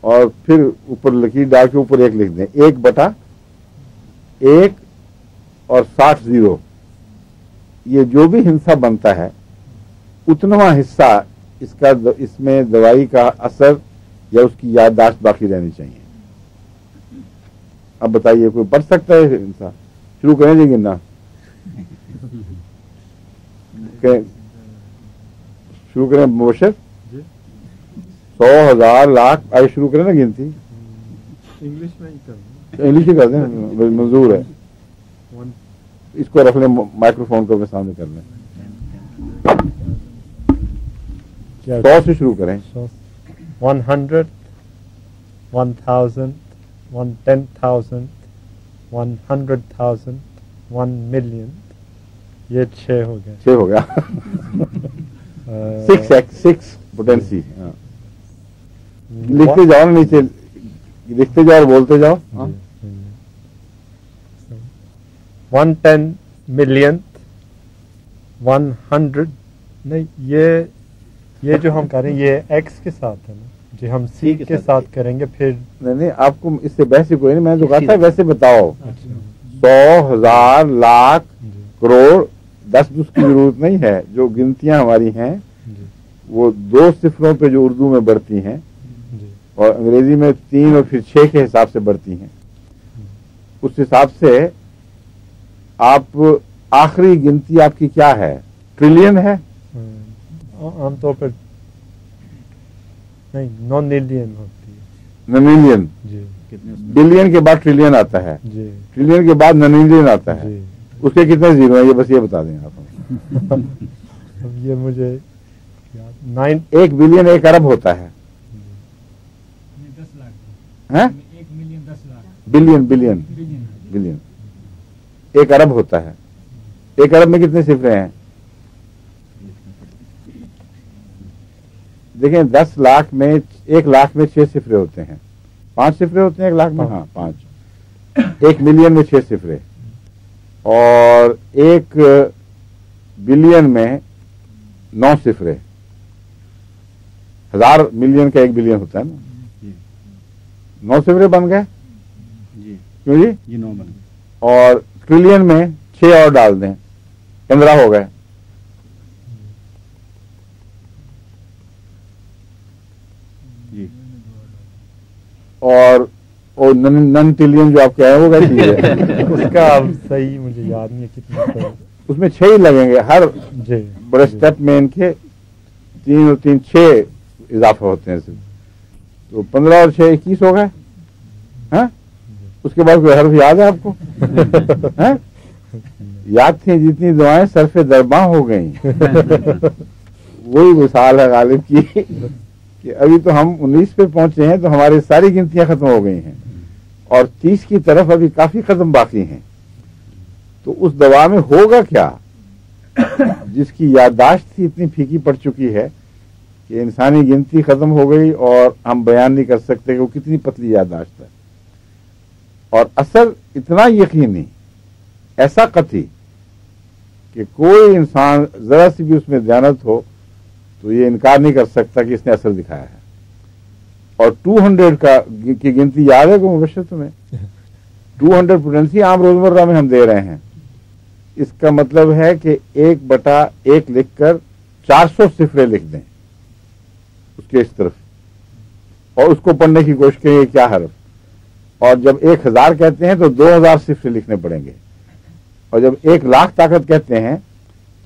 اور پھر اوپر لکیر ڈال کے اوپر ایک لکھ دیں، 1/1 اور 60 زیرو. یہ جو بھی ہندسہ بنتا ہے اتنا حصہ اس میں دوائی کا اثر یا اس کی یادداشت باقی رہنی چاہیے. اب بتائیے کوئی پڑھ سکتا ہے ہندسہ؟ شروع کریں جی گننا، شروع کریں مبشر. 100 1000 لاکھ آئے شروع کریں نا گنتی. انگلش میں ہی انگلش ہی کر دیں، منظور ہے. اس کو رکھ لیں، مائکرو فون کو اپنے سامنے کر لیں. 100 سے شروع کریں. 100 1000 10,000 100,000 1 million. یہ 6 ہو گیا. 6 ہو گیا. 6 پوٹینسی. لکھتے جاؤ نا نیچے، لکھتے جاؤ اور بولتے جاؤ. 110 millionth 100 نہیں، یہ جو ہم کریں یہ ایکس کے ساتھ ہے نا جی، ہم سی کے ساتھ کریں گے پھر. نہیں آپ کو اس سے بحث کوئی نہیں، میں نے تو کہا تھا ویسے بتاؤ. 100 1000 لاکھ کروڑ 10 کی ضرورت نہیں ہے. جو گنتیاں ہماری ہیں وہ 2 صفروں پہ جو اردو میں بڑھتی ہیں اور انگریزی میں 3 اور پھر 6 کے حساب سے بڑھتی ہیں، اس حساب سے آپ آخری گنتی آپ کی کیا ہے؟ ٹریلین ہے. عام طور پر نہیں، نونیلین ہوتی ہے. نونیلین جی. بلین کے بعد ٹریلین آتا ہے جی. ٹریلین کے بعد نونیلین آتا ہے. جی. اس کے کتنے زیرو ہیں یہ بس یہ بتا دیں آپ. اب یہ مجھے 1 بلین 1 ارب ہوتا ہے. 10 لاکھ. ہیں 1 million 10 lakh. Billion billion billion 1 ارب ہوتا ہے. 1 ارب میں کتنے صفرے ہیں؟ دیکھیں 10 لاکھ میں 1 لاکھ میں 6 صفرے ہوتے ہیں. 5 صفرے ہوتے ہیں 1 لاکھ میں. ہاں 5. 1 ملین میں 6 صفرے اور 1 بلین میں 9 صفرے. 1000 ملین کا 1 بلین ہوتا ہے نا. 9 صفرے بن گئے کیوں جی؟ یہ 9 بن گئے. اور ٹریلین میں 6 اور ڈال دیں، 15 ہو گئے. اور نن ٹریلین جو آپ کے آئے وہ کیسی ہے؟ اس کا صحیح مجھے یاد نہیں ہے کتنا. اس میں 6 ہی لگیں گے ہر جی بڑے اسٹیپ میں. ان کے 3 اور 3 6 اضافہ ہوتے ہیں صرف. تو 15 اور 6 21 ہو گئے. ہاں اس کے بعد کوئی حرف یاد ہے آپ کو؟ یاد تھیں جتنی دعائیں صرف درباں ہو گئیں. وہی مثال ہے غالب کی کہ ابھی تو ہم 19 پہ پہنچے ہیں تو ہماری ساری گنتیاں ختم ہو گئی ہیں اور 30 کی طرف ابھی کافی قدم باقی ہیں. تو اس دوا میں ہوگا کیا جس کی یادداشت ہی اتنی پھیکی پڑ چکی ہے کہ انسانی گنتی ختم ہو گئی اور ہم بیان نہیں کر سکتے کہ وہ کتنی پتلی یادداشت ہے. اور اثر اتنا یقینی، ایسا قطعی کہ کوئی انسان ذرا سی بھی اس میں دیانت ہو تو یہ انکار نہیں کر سکتا کہ اس نے اثر دکھایا ہے. اور 200 کی گنتی یاد ہے کہ مبشر تمہیں 200 پوٹینسی عام روزمرہ میں ہم دے رہے ہیں. اس کا مطلب ہے کہ 1/1 لکھ کر 400 صفریں لکھ دیں اس کے اس طرف، اور اس کو پڑھنے کی کوشش کریں کیا حرف. اور جب 1000 کہتے ہیں تو 2000 صفریں لکھنے پڑیں گے. اور جب 1,00,000 طاقت کہتے ہیں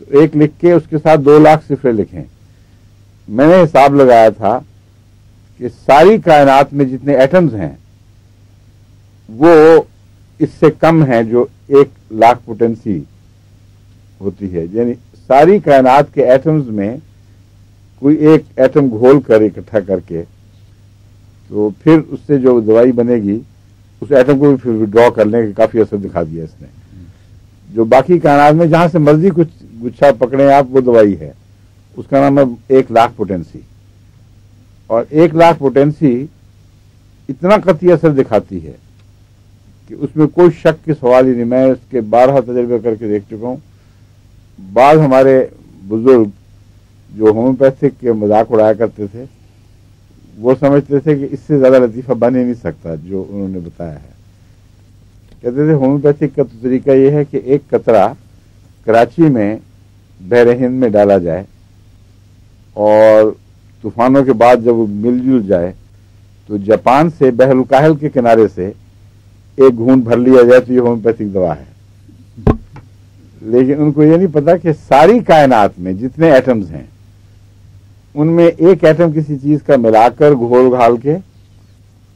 تو 1 لکھ کے اس کے ساتھ 2,00,000 صفریں لکھیں. میں نے حساب لگایا تھا کہ ساری کائنات میں جتنے ایٹمز ہیں وہ اس سے کم ہیں جو 1,00,000 پوٹینسی ہوتی ہے. یعنی ساری کائنات کے ایٹمز میں کوئی ایک ایٹم گھول کر اکٹھا کر کے تو پھر اس سے جو دوائی بنے گی اس ایٹم کو بھی پھر وڈرا کر لیں کہ کافی اثر دکھا دیا اس نے. جو باقی کائنات میں جہاں سے مرضی کچھ گچھا پکڑیں آپ وہ دوائی ہے، اس کا نام ہے 1,00,000 پوٹینسی. اور 1,00,000 پوٹینسی اتنا قطعی اثر دکھاتی ہے کہ اس میں کوئی شک کی سوال ہی نہیں. میں اس کے 12 تجربے کر کے دیکھ چکا ہوں. بعض ہمارے بزرگ جو ہومیوپیتھک کے مذاق اڑایا کرتے تھے وہ سمجھتے تھے کہ اس سے زیادہ لطیفہ بن ہی نہیں سکتا جو انہوں نے بتایا ہے. کہتے تھے ہومیوپیتھک کا تو طریقہ یہ ہے کہ ایک قطرہ کراچی میں بحر ہند میں ڈالا جائے اور طوفانوں کے بعد جب وہ مل جل جائے تو جاپان سے بحر الکاہل کے کنارے سے ایک گھونٹ بھر لیا جائے تو یہ ہومیوپیتھک دوا ہے. لیکن ان کو یہ نہیں پتا کہ ساری کائنات میں جتنے ایٹمز ہیں ان میں ایک ایٹم کسی چیز کا ملا کر گھول گھال کے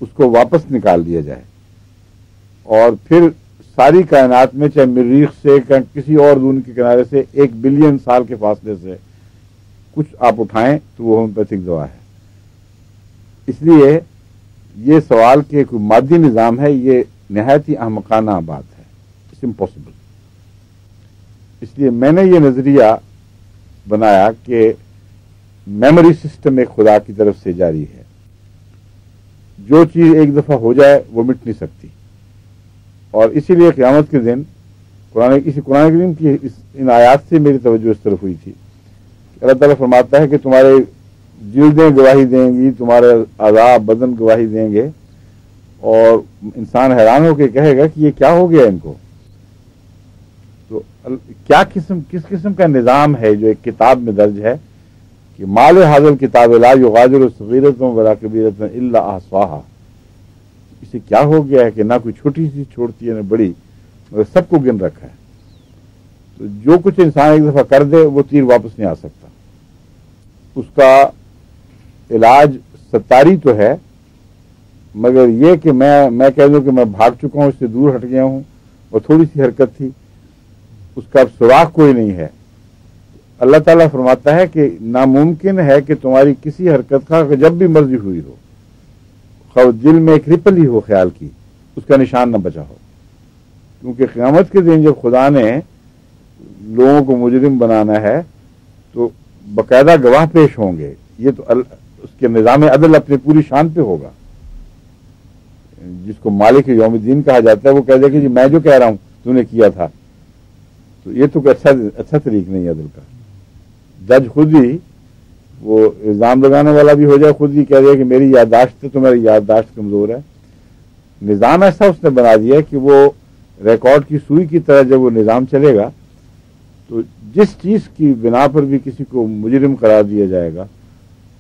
اس کو واپس نکال دیا جائے اور پھر ساری کائنات میں چاہے مریخ سے کسی اور دون کے کنارے سے 1 بلین سال کے فاصلے سے کچھ آپ اٹھائیں تو وہ ہومیوپیتھک دوا ہے. اس لیے یہ سوال کہ کوئی مادی نظام ہے یہ نہایت ہی احمقانہ بات ہے. It's impossible. اس لیے میں نے یہ نظریہ بنایا کہ میموری سسٹم ایک خدا کی طرف سے جاری ہے. جو چیز ایک دفعہ ہو جائے وہ مٹ نہیں سکتی. اور اسی لیے قیامت کے دن قرآن کریم کی ان آیات سے میری توجہ اس طرف ہوئی تھی. اللہ تعالیٰ فرماتا ہے کہ تمہارے جلدیں گواہی دیں گی، تمہارے اعضاء بدن گواہی دیں گے، اور انسان حیران ہو کے کہے گا کہ یہ کیا ہو گیا ان کو. تو کس قسم کا نظام ہے جو ایک کتاب میں درج ہے کہ مال حاضر کتاب لا یغادر صغیرۃ ولا کبیرۃ الا احصاها. اسے کیا ہو گیا ہے کہ نہ کوئی چھوٹی سی چھوڑتی ہے نہ بڑی، مگر سب کو گن رکھا ہے. تو جو کچھ انسان ایک دفعہ کر دے وہ تیر واپس نہیں آ سکتا. اس کا علاج ستاری تو ہے، مگر یہ کہ میں کہہ دوں کہ میں بھاگ چکا ہوں، اس سے دور ہٹ گیا ہوں اور تھوڑی سی حرکت تھی، اس کا اب سراغ کوئی نہیں ہے. اللہ تعالیٰ فرماتا ہے کہ ناممکن ہے کہ تمہاری کسی حرکت کا جب بھی مرضی ہوئی ہو، خواہ دل میں ایک رپل ہی ہو خیال کی، اس کا نشان نہ بچا ہو. کیونکہ قیامت کے دن جب خدا نے لوگوں کو مجرم بنانا ہے تو باقاعدہ گواہ پیش ہوں گے. یہ تو اس کے نظام عدل اپنی پوری شان پہ ہوگا. جس کو مالک یوم الدین کہا جاتا ہے وہ کہہ دے کہ جی میں جو کہہ رہا ہوں تو نے کیا تھا. تو یہ تو اچھا طریق نہیں ہے عدل کا. جج خود ہی وہ الزام لگانے والا بھی ہو جائے، خود ہی کہہ دے کہ میری یادداشت تو میری یادداشت کمزور ہے. نظام ایسا اس نے بنا دیا کہ وہ ریکارڈ کی سوئی کی طرح جب وہ نظام چلے گا تو جس چیز کی بنا پر بھی کسی کو مجرم قرار دیا جائے گا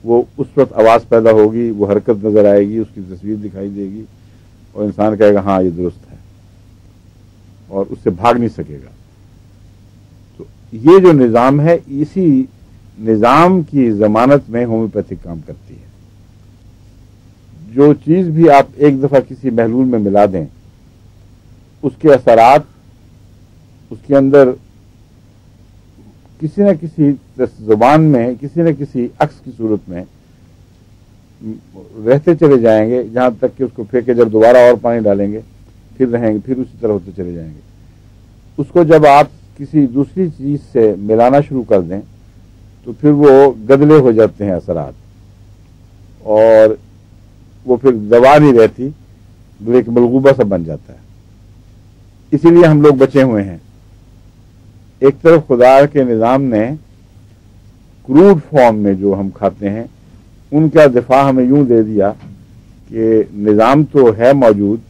وہ اس وقت آواز پیدا ہوگی، وہ حرکت نظر آئے گی، اس کی تصویر دکھائی دے گی اور انسان کہے گا ہاں یہ درست ہے اور اس سے بھاگ نہیں سکے گا. تو یہ جو نظام ہے اسی نظام کی ضمانت میں ہومیوپیتھک کام کرتی ہے. جو چیز بھی آپ ایک دفعہ کسی محلول میں ملا دیں اس کے اثرات اس کے اندر کسی نہ کسی زبان میں کسی نہ کسی عکس کی صورت میں رہتے چلے جائیں گے جہاں تک کہ اس کو پھینکے جب دوبارہ اور پانی ڈالیں گے پھر رہیں گے، پھر اسی طرح ہوتے چلے جائیں گے۔ اس کو جب آپ کسی دوسری چیز سے ملانا شروع کر دیں تو پھر وہ گدلے ہو جاتے ہیں اثرات، اور وہ پھر دوا نہیں رہتی، ایک ملغوبہ سا بن جاتا ہے۔ اسی لیے ہم لوگ بچے ہوئے ہیں۔ ایک طرف خدا کے نظام نے کروڈ فارم میں جو ہم کھاتے ہیں ان کا دفاع ہمیں یوں دے دیا کہ نظام تو ہے موجود،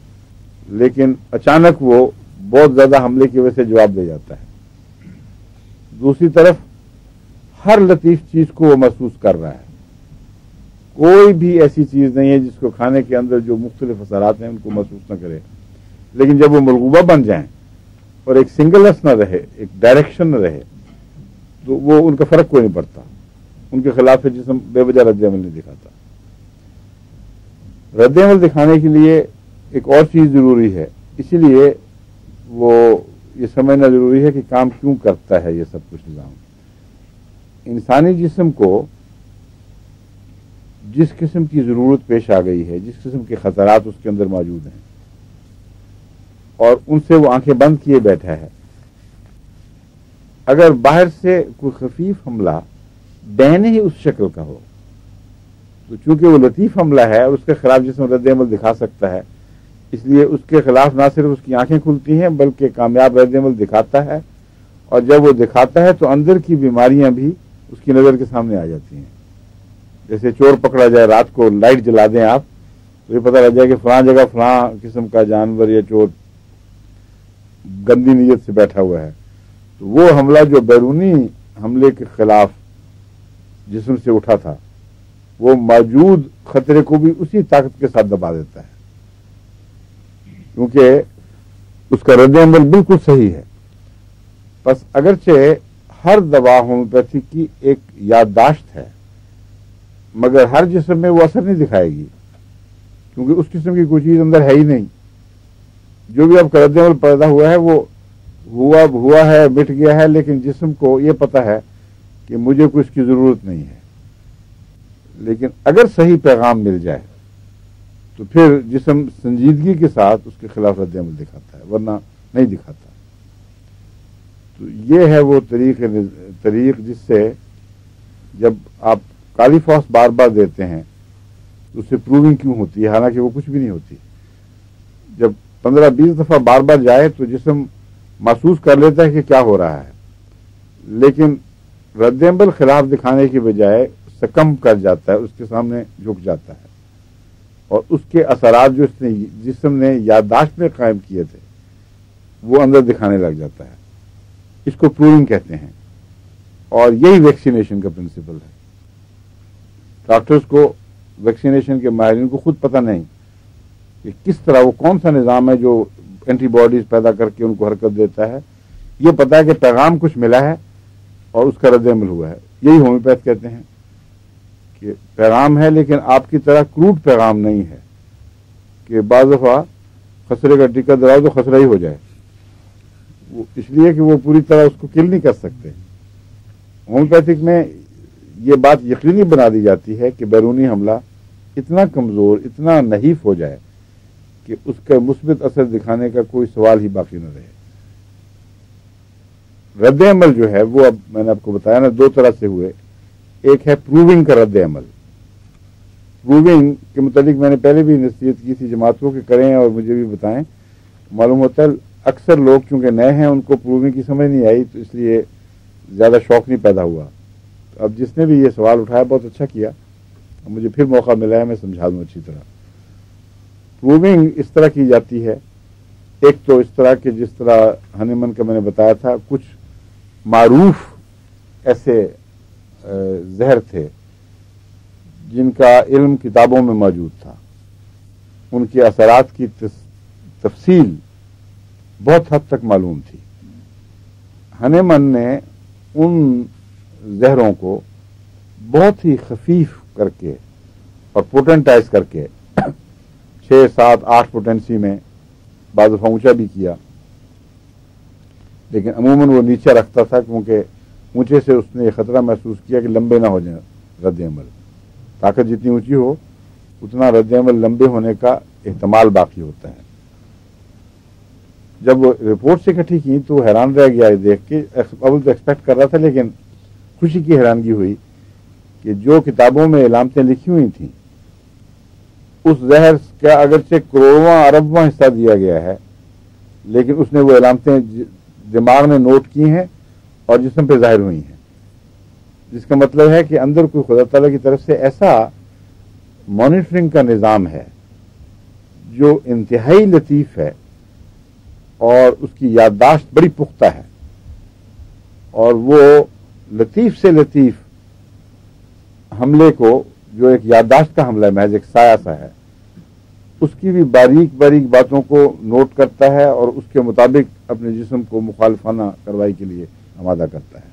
لیکن اچانک وہ بہت زیادہ حملے کی وجہ سے جواب دے جاتا ہے۔ دوسری طرف ہر لطیف چیز کو وہ محسوس کر رہا ہے، کوئی بھی ایسی چیز نہیں ہے جس کو کھانے کے اندر جو مختلف اثرات ہیں ان کو محسوس نہ کرے، لیکن جب وہ ملغوبہ بن جائیں اور ایک سنگلنس نہ رہے، ایک ڈائریکشن نہ رہے، تو وہ ان کا فرق کوئی نہیں پڑتا، ان کے خلاف جسم بے وجہ رد عمل نہیں دکھاتا۔ رد عمل دکھانے کے لیے ایک اور چیز ضروری ہے، اسی لیے وہ یہ سمجھنا ضروری ہے کہ کام کیوں کرتا ہے یہ سب کچھ نظام۔ انسانی جسم کو جس قسم کی ضرورت پیش آ گئی ہے، جس قسم کے خطرات اس کے اندر موجود ہیں اور ان سے وہ آنکھیں بند کیے بیٹھا ہے، اگر باہر سے کوئی خفیف حملہ بین ہی اس شکل کا ہو تو چونکہ وہ لطیف حملہ ہے اور اس کے خلاف جسم رد عمل دکھا سکتا ہے، اس لیے اس کے خلاف نہ صرف اس کی آنکھیں کھلتی ہیں بلکہ کامیاب رد عمل دکھاتا ہے، اور جب وہ دکھاتا ہے تو اندر کی بیماریاں بھی اس کی نظر کے سامنے آ جاتی ہیں۔ جیسے چور پکڑا جائے، رات کو لائٹ جلا دیں آپ تو یہ پتہ لگ جائے کہ فلاں جگہ فلاں قسم کا جانور یا چور گندی نیت سے بیٹھا ہوا ہے، تو وہ حملہ جو بیرونی حملے کے خلاف جسم سے اٹھا تھا وہ موجود خطرے کو بھی اسی طاقت کے ساتھ دبا دیتا ہے، کیونکہ اس کا رد عمل بالکل صحیح ہے۔ بس اگرچہ ہر دوا ہومیوپیتھی کی ایک یادداشت ہے، مگر ہر جسم میں وہ اثر نہیں دکھائے گی، کیونکہ اس قسم کی کوئی چیز اندر ہے ہی نہیں۔ جو بھی آپ کا رد عمل پیدا ہوا ہے وہ ہوا ہے، مٹ گیا ہے، لیکن جسم کو یہ پتا ہے کہ مجھے کوئی اس کی ضرورت نہیں ہے۔ لیکن اگر صحیح پیغام مل جائے تو پھر جسم سنجیدگی کے ساتھ اس کے خلاف رد عمل دکھاتا ہے، ورنہ نہیں دکھاتا۔ تو یہ ہے وہ طریق جس سے جب آپ کالی فاس بار بار دیتے ہیں تو اس سے پروونگ کیوں ہوتی ہے، حالانکہ وہ کچھ بھی نہیں ہوتی۔ جب 15-20 دفعہ بار بار جائے تو جسم محسوس کر لیتا ہے کہ کیا ہو رہا ہے، لیکن رد عمل خلاف دکھانے کی بجائے سکم کر جاتا ہے، اس کے سامنے جھک جاتا ہے، اور اس کے اثرات جو اس نے جسم نے یادداشت میں قائم کیے تھے وہ اندر دکھانے لگ جاتا ہے۔ اس کو پروونگ کہتے ہیں، اور یہی ویکسینیشن کا پرنسپل ہے۔ ڈاکٹرز کو، ویکسینیشن کے ماہرین کو خود پتہ نہیں کہ کس طرح وہ کون سا نظام ہے جو اینٹی باڈیز پیدا کر کے ان کو حرکت دیتا ہے، یہ پتا ہے کہ پیغام کچھ ملا ہے اور اس کا رد عمل ہوا ہے۔ یہی ہومیوپیتھ کہتے ہیں کہ پیغام ہے لیکن آپ کی طرح کروڈ پیغام نہیں ہے کہ بعض دفعہ خسرے کا ٹیکہ دلاؤ تو خسرہ ہی ہو جائے، وہ اس لیے کہ وہ پوری طرح اس کو کل نہیں کر سکتے۔ ہومیوپیتھک میں یہ بات یقینی بنا دی جاتی ہے کہ بیرونی حملہ اتنا کمزور، اتنا نحیف ہو جائے کہ اس کا مثبت اثر دکھانے کا کوئی سوال ہی باقی نہ رہے۔ رد عمل جو ہے وہ اب میں نے آپ کو بتایا نا 2 طرح سے ہوئے، ایک ہے پروونگ کا رد عمل۔ پروونگ کے متعلق میں نے پہلے بھی نصیحت کی تھی جماعتوں کے کریں اور مجھے بھی بتائیں۔ معلوم ہوتا ہے اکثر لوگ چونکہ نئے ہیں ان کو پروونگ کی سمجھ نہیں آئی، تو اس لیے زیادہ شوق نہیں پیدا ہوا۔ اب جس نے بھی یہ سوال اٹھایا بہت اچھا کیا، مجھے پھر موقع ملا ہے میں سمجھا دوں اچھی طرح۔ پروونگ اس طرح کی جاتی ہے، ایک تو اس طرح کہ جس طرح ہنیمن کا میں نے بتایا تھا، کچھ معروف ایسے زہر تھے جن کا علم کتابوں میں موجود تھا، ان کے اثرات کی تفصیل بہت حد تک معلوم تھی۔ ہنیمن نے ان زہروں کو بہت ہی خفیف کر کے اور پوٹنٹائز کر کے 6, 7, 8 پوٹینسی میں بعض دفعہ اونچا بھی کیا، لیکن عموماً وہ نیچے رکھتا تھا کیونکہ اونچے سے اس نے یہ خطرہ محسوس کیا کہ لمبے نہ ہو جائیں رد عمل۔ طاقت جتنی اونچی ہو اتنا رد عمل لمبے ہونے کا احتمال باقی ہوتا ہے. جب رپورٹس اکٹھی کی تو حیران رہ گیا دیکھ کے. اول تو ایکسپیکٹ کر رہا تھا لیکن خوشی کی حیرانگی ہوئی کہ جو کتابوں میں علامتیں لکھی ہوئی تھیں اس زہر کا اگرچہ کروڑواں اربواں حصہ دیا گیا ہے لیکن اس نے وہ علامتیں دماغ میں نوٹ کی ہیں اور جسم پہ ظاہر ہوئی ہیں، جس کا مطلب ہے کہ اندر کوئی خدا تعالیٰ کی طرف سے ایسا مانیٹرنگ کا نظام ہے جو انتہائی لطیف ہے اور اس کی یادداشت بڑی پختہ ہے، اور وہ لطیف سے لطیف حملے کو جو ایک یادداشت کا حملہ ہے، محض ایک سایہ سا ہے، اس کی بھی باریک باریک باتوں کو نوٹ کرتا ہے اور اس کے مطابق اپنے جسم کو مخالفانہ کارروائی کے لیے آمادہ کرتا ہے.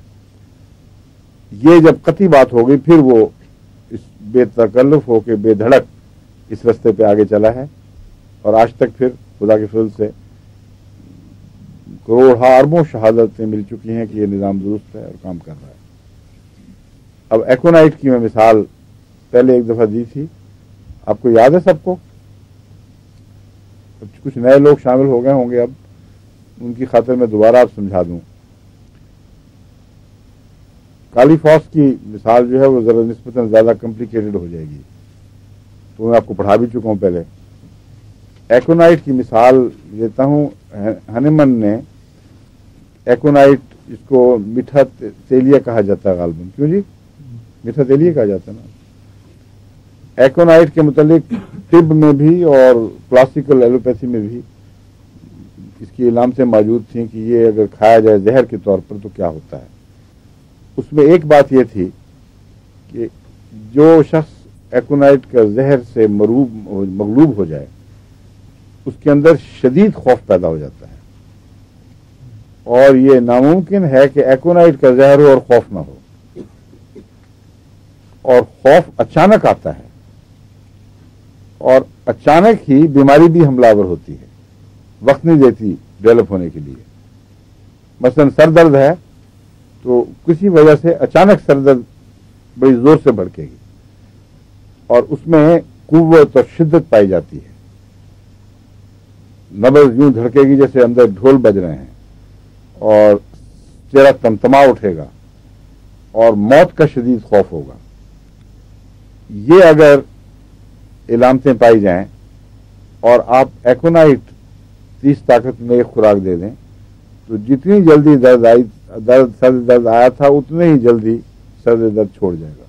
یہ جب قطعی بات ہو گئی پھر وہ اس بے تکلف ہو کے بے دھڑک اس رستے پہ آگے چلا ہے اور آج تک پھر خدا کے فضل سے کروڑ اربوں شہادتیں مل چکی ہیں کہ یہ نظام درست ہے اور کام کر رہا ہے. اب ایکونائٹ کی میں مثال پہلے ایک دفعہ دی تھی، آپ کو یاد ہے سب کو؟ کچھ نئے لوگ شامل ہو گئے ہوں گے، اب ان کی خاطر میں دوبارہ آپ سمجھا دوں. کالی فاس کی مثال جو ہے وہ ذرا نسبتاً زیادہ کمپلیکیٹڈ ہو جائے گی، تو میں آپ کو پڑھا بھی چکا ہوں پہلے. ایکونائٹ کی مثال لیتا ہوں. ہنیمن نے ایکونائٹ، اس کو میٹھا تیلیہ کہا جاتا ہے غالباً، کیوں جی میٹھا تیلیہ کہا جاتا ہے نا. ایکونائٹ کے متعلق طب میں بھی اور کلاسیکل ایلوپیتھی میں بھی اس کی علامتیں موجود تھیں کہ یہ اگر کھایا جائے زہر کے طور پر تو کیا ہوتا ہے. اس میں ایک بات یہ تھی کہ جو شخص ایکونائٹ کا زہر سے مغلوب ہو جائے اس کے اندر شدید خوف پیدا ہو جاتا ہے، اور یہ ناممکن ہے کہ ایکونائٹ کا زہر ہو اور خوف نہ ہو، اور خوف اچانک آتا ہے اور اچانک ہی بیماری بھی حملہ آور ہوتی ہے، وقت نہیں دیتی ڈیولپ ہونے کے لیے. مثلا سر درد ہے تو کسی وجہ سے اچانک سر درد بڑی زور سے بھڑکے گی اور اس میں قوت اور شدت پائی جاتی ہے. نبض یوں دھڑکے گی جیسے اندر ڈھول بج رہے ہیں اور چہرہ تمتما اٹھے گا اور موت کا شدید خوف ہوگا. یہ اگر علامتیں پائی جائیں اور آپ ایکونائٹ 30 طاقت میں ایک خوراک دے دیں تو جتنی جلدی سر درد آیا تھا اتنے ہی جلدی سر درد چھوڑ جائے گا.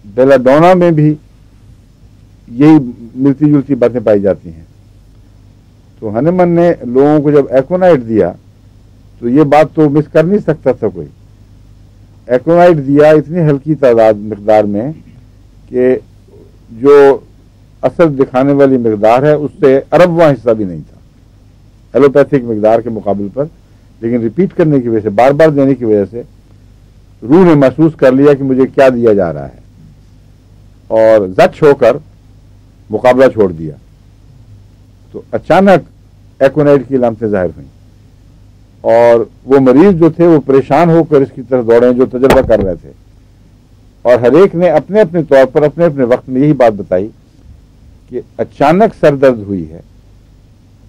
بیلا ڈونا میں بھی یہی ملتی جلتی باتیں پائی جاتی ہیں. تو ہنیمن نے لوگوں کو جب ایکونائٹ دیا تو یہ بات تو مس کر نہیں سکتا تھا کوئی. ایکونائٹ دیا اتنی ہلکی مقدار میں کہ جو اثر دکھانے والی مقدار ہے اس سے اربواں حصہ بھی نہیں تھا ایلوپیتھک مقدار کے مقابل پر، لیکن ریپیٹ کرنے کی وجہ سے، بار بار دینے کی وجہ سے روح نے محسوس کر لیا کہ مجھے کیا دیا جا رہا ہے اور زچ ہو کر مقابلہ چھوڑ دیا. تو اچانک ایکونائٹ کی علامتیں ظاہر ہوئیں اور وہ مریض جو تھے وہ پریشان ہو کر اس کی طرف دوڑے جو تجربہ کر رہے تھے، اور ہر ایک نے اپنے اپنے طور پر اپنے اپنے وقت میں یہی بات بتائی کہ اچانک سر درد ہوئی ہے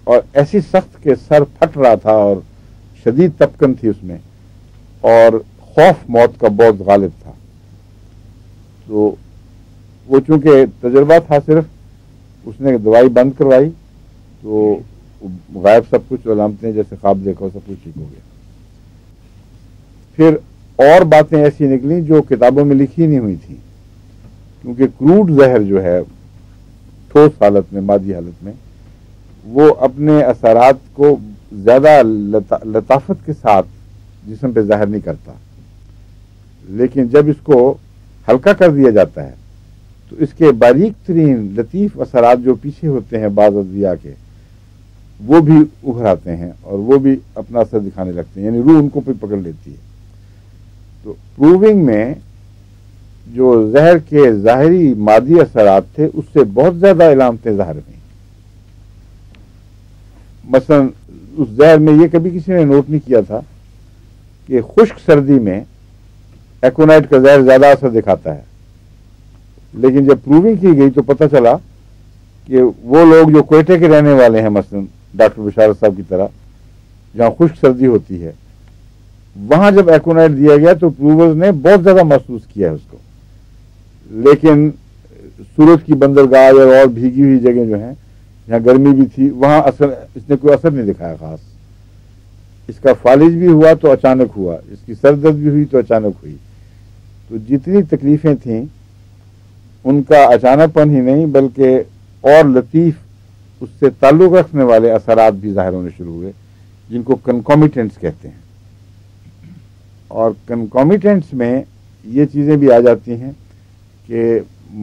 اور ایسی سخت کہ سر پھٹ رہا تھا اور شدید تپکن تھی اس میں اور خوف موت کا بہت غالب تھا. تو وہ چونکہ تجربہ تھا صرف، اس نے دوائی بند کروائی تو غائب سب کچھ، علامتیں جیسے خواب دیکھو سب کچھ ٹھیک ہو گیا. پھر اور باتیں ایسی نکلیں جو کتابوں میں لکھی نہیں ہوئی تھیں، کیونکہ کروڈ زہر جو ہے ٹھوس حالت میں، مادی حالت میں، وہ اپنے اثرات کو زیادہ لطافت کے ساتھ جسم پہ ظاہر نہیں کرتا، لیکن جب اس کو ہلکا کر دیا جاتا ہے تو اس کے باریک ترین لطیف اثرات جو پیچھے ہوتے ہیں بعض ادویہ کے، وہ بھی ابھر آتے ہیں اور وہ بھی اپنا اثر دکھانے لگتے ہیں، یعنی روح ان کو بھی پکڑ لیتی ہے. تو پروونگ میں جو زہر کے ظاہری مادی اثرات تھے اس سے بہت زیادہ علامتیں ظاہر ہوئیں. مثلا اس زہر میں یہ کبھی کسی نے نوٹ نہیں کیا تھا کہ خشک سردی میں ایکونائٹ کا زہر زیادہ اثر دکھاتا ہے لیکن جب پروونگ کی گئی تو پتہ چلا کہ وہ لوگ جو کوئٹے کے رہنے والے ہیں، مثلا ڈاکٹر بشارت صاحب کی طرح، جہاں خشک سردی ہوتی ہے، وہاں جب ایکونائٹ دیا گیا تو پروورز نے بہت زیادہ محسوس کیا ہے اس کو، لیکن سورج کی بندرگاہ یا اور بھیگی ہوئی جگہ جو ہیں جہاں گرمی بھی تھی، وہاں اس نے کوئی اثر نہیں دکھایا خاص. اس کا فالج بھی ہوا تو اچانک ہوا، اس کی سر درد بھی ہوئی تو اچانک ہوئی. تو جتنی تکلیفیں تھیں ان کا اچانک پن ہی نہیں بلکہ اور لطیف اس سے تعلق رکھنے والے اثرات بھی ظاہر ہونے شروع ہوئے، جن کو کنکومیٹنٹس کہتے ہیں. اور کنکومیٹنٹس میں یہ چیزیں بھی آ جاتی ہیں کہ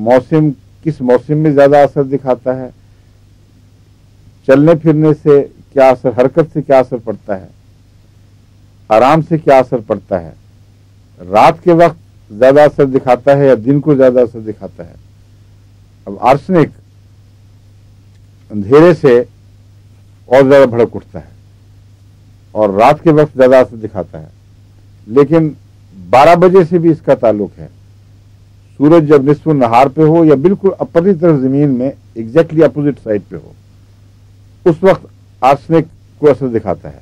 موسم کس موسم میں زیادہ اثر دکھاتا ہے، چلنے پھرنے سے کیا اثر، حرکت سے کیا اثر پڑتا ہے، آرام سے کیا اثر پڑتا ہے، رات کے وقت زیادہ اثر دکھاتا ہے یا دن کو زیادہ اثر دکھاتا ہے. اب آرسنک اندھیرے سے اور زیادہ بھڑک اٹھتا ہے اور رات کے وقت زیادہ اثر دکھاتا ہے، لیکن 12 بجے سے بھی اس کا تعلق ہے. سورج جب نصف النہار پہ ہو یا بالکل اپنی طرف زمین میں ایگزیکٹلی اپوزٹ سائڈ پہ ہو، اس وقت آرسنک کو اثر دکھاتا ہے،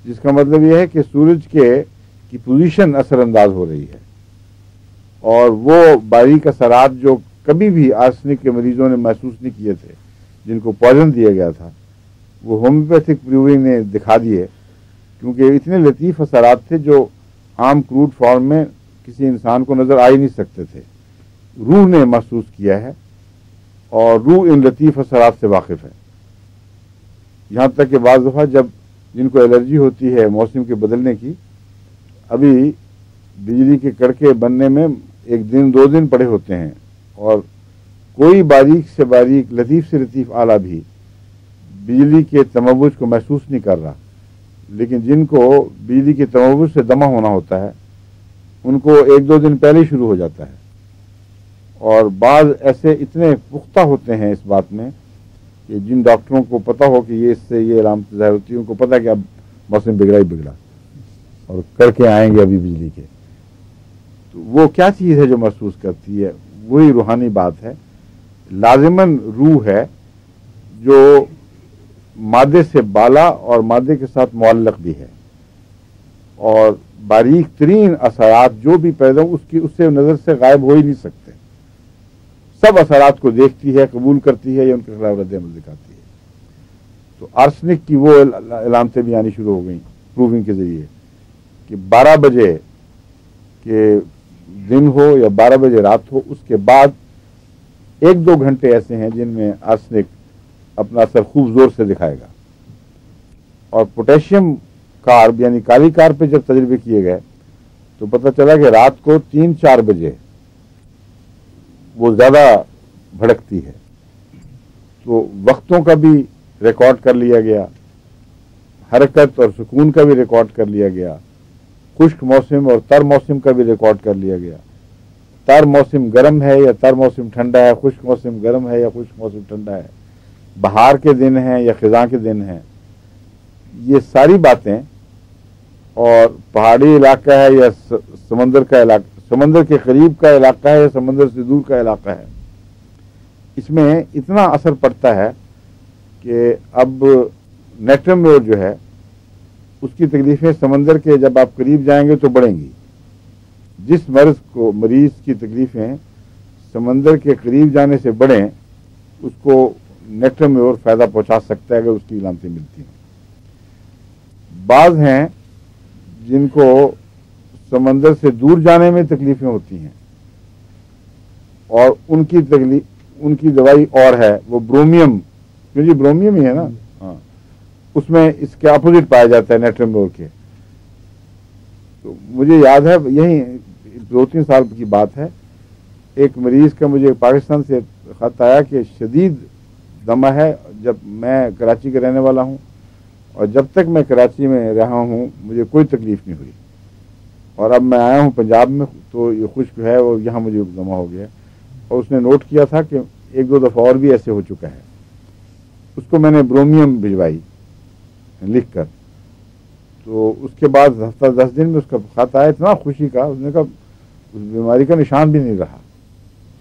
جس کا مطلب یہ ہے کہ سورج کی پوزیشن اثر انداز ہو رہی ہے. اور وہ باریک اثرات جو کبھی بھی آرسنک کے مریضوں نے محسوس نہیں کیے تھے، جن کو پوائزن دیا گیا تھا، وہ ہومیوپیتھک پریورنگ نے دکھا دیے، کیونکہ اتنے لطیف اثرات تھے جو عام کروڈ فارم میں کسی انسان کو نظر آ ہی نہیں سکتے تھے. روح نے محسوس کیا ہے اور روح ان لطیف اثرات سے واقف ہے. یہاں تک کہ بعض دفعہ جب جن کو الرجی ہوتی ہے موسم کے بدلنے کی، ابھی بجلی کے کڑکے بننے میں 1 دن 2 دن پڑے ہوتے ہیں اور کوئی باریک سے باریک لطیف سے لطیف آلہ بھی بجلی کے تموج کو محسوس نہیں کر رہا، لیکن جن کو بجلی کے تموج سے دمہ ہونا ہوتا ہے ان کو 1-2 دن پہلے ہی شروع ہو جاتا ہے. اور بعض ایسے اتنے پختہ ہوتے ہیں اس بات میں کہ جن ڈاکٹروں کو پتہ ہو کہ یہ اس سے یہ علامت ظاہر ہوتی ہے، ان کو پتہ کہ اب موسم بگڑا ہی بگڑا اور کر کے آئیں گے ابھی بجلی کے. تو وہ کیا چیز ہے جو محسوس کرتی ہے؟ وہی روحانی بات ہے. لازماً روح ہے جو مادے سے بالا اور مادے کے ساتھ معلق بھی ہے، اور باریک ترین اثرات جو بھی پیدا ہوں اس سے نظر سے غائب ہو ہی نہیں سکتے. سب اثرات کو دیکھتی ہے، قبول کرتی ہے یا ان کے خلاف رد عمل دکھاتی ہے. تو آرسنک کی وہ علامتیں بھی آنی شروع ہو گئیں پروونگ کے ذریعے کہ 12 بجے کے دن ہو یا 12 بجے رات ہو، اس کے بعد 1-2 گھنٹے ایسے ہیں جن میں آرسنک اپنا اثر خوب زور سے دکھائے گا. اور پوٹیشیم کارب یعنی کالی کارب پہ جب تجربے کیے گئے تو پتہ چلا کہ رات کو 3-4 بجے وہ زیادہ بھڑکتی ہے. تو وقتوں کا بھی ریکارڈ کر لیا گیا، حرکت اور سکون کا بھی ریکارڈ کر لیا گیا، خشک موسم اور تر موسم کا بھی ریکارڈ کر لیا گیا. تر موسم گرم ہے یا تر موسم ٹھنڈا ہے، خشک موسم گرم ہے یا خشک موسم ٹھنڈا ہے، بہار کے دن ہیں یا خزاں کے دن ہیں، یہ ساری باتیں. اور پہاڑی علاقہ ہے یا سمندر کا علاقہ، سمندر کے قریب کا علاقہ ہے یا سمندر سے دور کا علاقہ ہے، اس میں اتنا اثر پڑتا ہے کہ اب نیٹرم ویو جو ہے اس کی تکلیفیں سمندر کے جب آپ قریب جائیں گے تو بڑھیں گی. جس مریض کی تکلیفیں سمندر کے قریب جانے سے بڑھیں، اس کو نیٹرم ویو فائدہ پہنچا سکتا ہے اگر اس کی علامتیں ملتی ہیں. بعض ہیں جن کو سمندر سے دور جانے میں تکلیفیں ہوتی ہیں اور ان کی دوائی اور ہے، وہ برومیم، کیونکہ برومیم ہی ہے نا، ہاں، اس میں اس کے اپوزٹ پایا جاتا ہے نیٹرم ویو کے. تو مجھے یاد ہے یہی 2-3 سال کی بات ہے، ایک مریض کا مجھے پاکستان سے خط آیا کہ شدید دمہ ہے. جب میں کراچی کا رہنے والا ہوں اور جب تک میں کراچی میں رہا ہوں مجھے کوئی تکلیف نہیں ہوئی، اور اب میں آیا ہوں پنجاب میں تو یہ خشک ہے اور یہاں مجھے دمہ ہو گیا. اور اس نے نوٹ کیا تھا کہ 1-2 دفعہ اور بھی ایسے ہو چکا ہے. اس کو میں نے برومیم بھجوائی لکھ کر. تو اس کے بعد ہفتہ 10 دن میں اس کا خط آیا، اتنا خوشی کا، اس نے کہا اس بیماری کا نشان بھی نہیں رہا.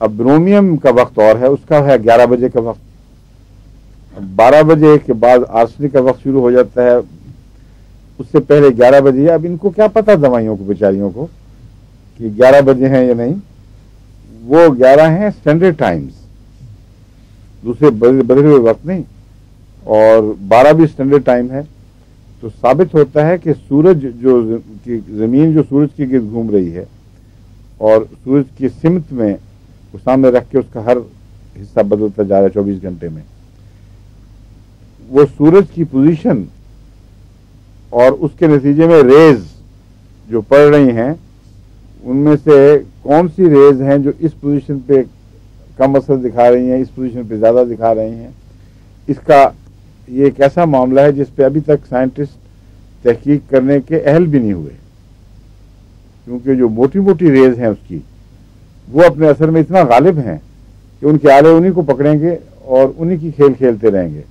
اب برومیم کا وقت اور ہے, اس کا ہے 11 بجے کا وقت. 12 بجے کے بعد آرسنک کا وقت شروع ہو جاتا ہے, اس سے پہلے 11 بجے. اب ان کو کیا پتا دوائیوں کو, بیچاریوں کو, کہ 11 بجے ہیں یا نہیں. وہ 11 ہیں اسٹینڈرڈ ٹائمز, دوسرے بدلے ہوئے وقت نہیں, اور 12 بھی اسٹینڈرڈ ٹائم ہے. تو ثابت ہوتا ہے کہ سورج جو زمین جو سورج کی گرد گھوم رہی ہے اور سورج کی سمت میں وہ سامنے رکھ کے اس کا ہر حصہ بدلتا جا رہا ہے 24 گھنٹے میں, وہ سورج کی پوزیشن اور اس کے نتیجے میں ریز جو پڑ رہی ہیں ان میں سے کون سی ریز ہیں جو اس پوزیشن پہ کم اثر دکھا رہی ہیں, اس پوزیشن پہ زیادہ دکھا رہی ہیں. اس کا یہ ایک ایسا معاملہ ہے جس پہ ابھی تک سائنٹسٹ تحقیق کرنے کے اہل بھی نہیں ہوئے, کیونکہ جو موٹی موٹی ریز ہیں اس کی وہ اپنے اثر میں اتنا غالب ہیں کہ ان کے آلے انہی کو پکڑیں گے اور انہی کی کھیل کھیلتے رہیں گے.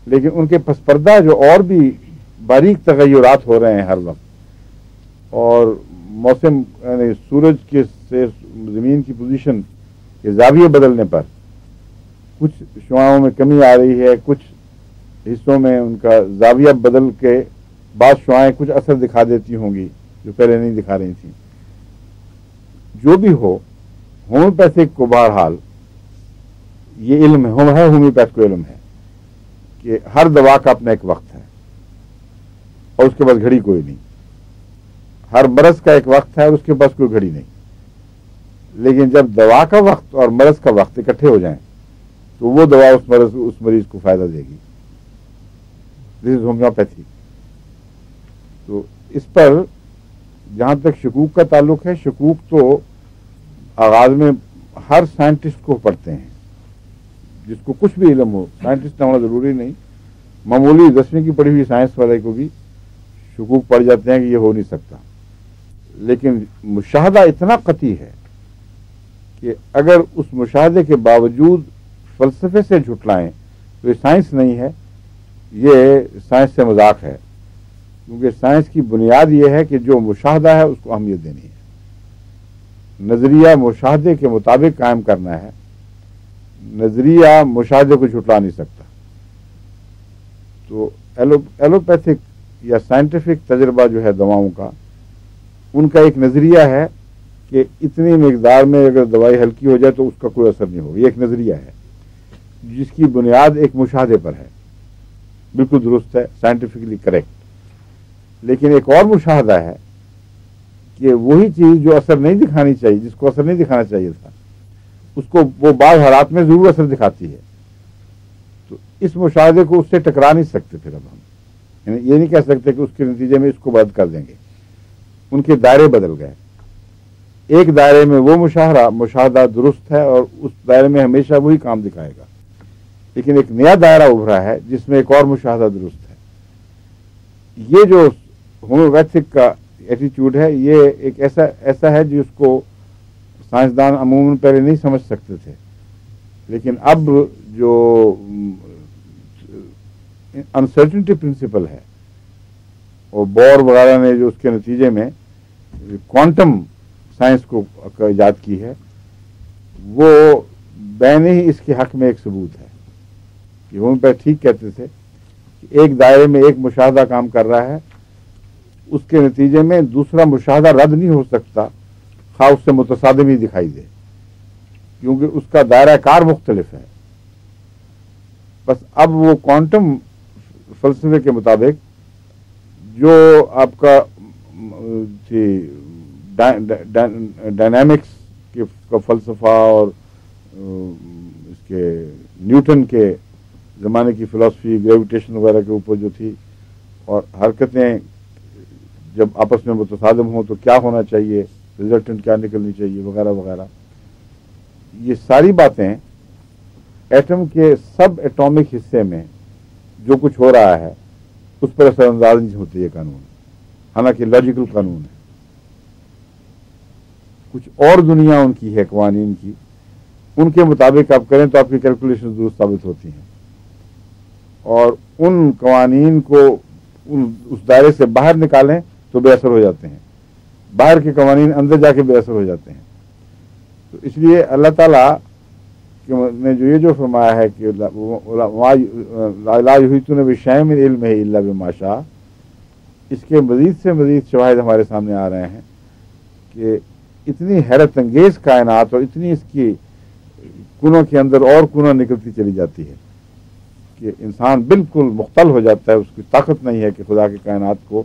لیکن ان کے پس پردہ جو اور بھی باریک تغیرات ہو رہے ہیں ہر وقت, اور موسم یعنی سورج کے سے زمین کی پوزیشن کے زاویے بدلنے پر کچھ شعاؤں میں کمی آ رہی ہے, کچھ حصوں میں ان کا زاویہ بدل کے بعض شعائیں کچھ اثر دکھا دیتی ہوں گی جو پہلے نہیں دکھا رہی تھیں. جو بھی ہو, ہومیوپیتھک کو بہرحال یہ علم ہے ہومیوپیتھ کو علم ہے کہ ہر دوا کا اپنا ایک وقت ہے اور اس کے پاس گھڑی کوئی نہیں. ہر مرض کا ایک وقت ہے اور اس کے پاس کوئی گھڑی نہیں. لیکن جب دوا کا وقت اور مرض کا وقت اکٹھے ہو جائیں تو وہ دوا اس مریض کو فائدہ دے گی. دس از ہومیوپیتھی. تو اس پر جہاں تک شکوک کا تعلق ہے, شکوک تو آغاز میں ہر سائنٹسٹ کو پڑھتے ہیں, جس کو کچھ بھی علم ہو. سائنٹسٹ نہ ہونا ضروری نہیں, معمولی 10ویں کی پڑھی ہوئی سائنس والے کو بھی شکوک پڑ جاتے ہیں کہ یہ ہو نہیں سکتا. لیکن مشاہدہ اتنا قطعی ہے کہ اگر اس مشاہدے کے باوجود فلسفے سے جھٹلائیں تو یہ سائنس نہیں ہے, یہ سائنس سے مذاق ہے. کیونکہ سائنس کی بنیاد یہ ہے کہ جو مشاہدہ ہے اس کو اہمیت دینی ہے, نظریہ مشاہدے کے مطابق قائم کرنا ہے. نظریہ مشاہدے کو جھٹلا نہیں سکتا. تو ایلوپیتھک یا سائنٹیفک تجربہ جو ہے دواؤں کا, ان کا ایک نظریہ ہے کہ اتنی مقدار میں اگر دوائی ہلکی ہو جائے تو اس کا کوئی اثر نہیں ہوگا. یہ ایک نظریہ ہے جس کی بنیاد ایک مشاہدے پر ہے. بالکل درست ہے, سائنٹیفکلی کریکٹ. لیکن ایک اور مشاہدہ ہے کہ وہی چیز جو اثر نہیں دکھانی چاہیے, جس کو اثر نہیں دکھانا چاہیے تھا, اس کو وہ بعض حالات میں ضرور اثر دکھاتی ہے. تو اس مشاہدے کو اس سے ٹکرا نہیں سکتے. پھر اب ہم یعنی یہ نہیں کہہ سکتے کہ اس کے نتیجے میں اس کو رد کر دیں گے. ان کے دائرے بدل گئے. ایک دائرے میں وہ مشاہدہ درست ہے اور اس دائرے میں ہمیشہ وہی کام دکھائے گا. لیکن ایک نیا دائرہ ابھرا ہے جس میں ایک اور مشاہدہ درست ہے. یہ جو ہومیوپیتھک کا ایٹیچیوڈ ہے, یہ ایک ایسا ہے جس کو سائنسدان عموماً پہلے نہیں سمجھ سکتے تھے. لیکن اب جو انسرٹنٹی پرنسپل ہے, اور بور وغیرہ نے جو اس کے نتیجے میں کوانٹم سائنس کو ایجاد کی ہے, وہ بین ہی اس کے حق میں ایک ثبوت ہے. کہ ہومیوپیتھ ٹھیک کہتے تھے کہ ایک دائرے میں ایک مشاہدہ کام کر رہا ہے, اس کے نتیجے میں دوسرا مشاہدہ رد نہیں ہو سکتا خواہ اس سے متصادم ہی دکھائی دے, کیونکہ اس کا دائرہ کار مختلف ہے. بس اب وہ کوانٹم فلسفے کے مطابق جو آپ کا ڈائنامکس کا فلسفہ اور اس کے نیوٹن کے زمانے کی فلسفی گریویٹیشن وغیرہ کے اوپر جو تھی, اور حرکتیں جب آپس میں متصادم ہوں تو کیا ہونا چاہیے, ریزلٹنٹ کیا نکلنی چاہیے وغیرہ وغیرہ, یہ ساری باتیں ایٹم کے سب ایٹامک حصے میں جو کچھ ہو رہا ہے اس پر اثر انداز نہیں ہوتے. یہ قانون حالانکہ لاجیکل قانون ہے. کچھ اور دنیا ان کی ہے قوانین کی, ان کے مطابق آپ کریں تو آپ کی کیلکولیشن درست ثابت ہوتی ہیں, اور ان قوانین کو اس دائرے سے باہر نکالیں تو بے اثر ہو جاتے ہیں. باہر کے قوانین اندر جا کے بے اثر ہو جاتے ہیں. تو اس لیے اللہ تعالیٰ نے جو یہ فرمایا ہے کہ لا یحیطون بشیء من علمہ الا بما شاء، اس کے مزید سے مزید شواہد ہمارے سامنے آ رہے ہیں کہ اتنی حیرت انگیز کائنات اور اتنی اس کی کنوں کے اندر اور کنوں نکلتی چلی جاتی ہے کہ انسان بالکل مختل ہو جاتا ہے. اس کی طاقت نہیں ہے کہ خدا کی کائنات کو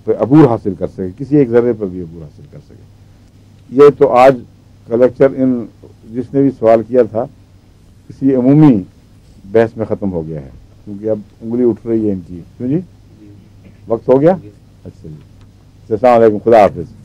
عبور حاصل کر سکے، کسی ایک ذرے پر بھی عبور حاصل کر سکے. یہ تو آج کا لیکچر جس نے بھی سوال کیا تھا کسی عمومی بحث میں ختم ہو گیا ہے، کیونکہ اب انگلی اٹھ رہی ہے ان کی. کیوں جی؟ وقت ہو گیا؟ اچھا جی، السلام علیکم، خدا حافظ.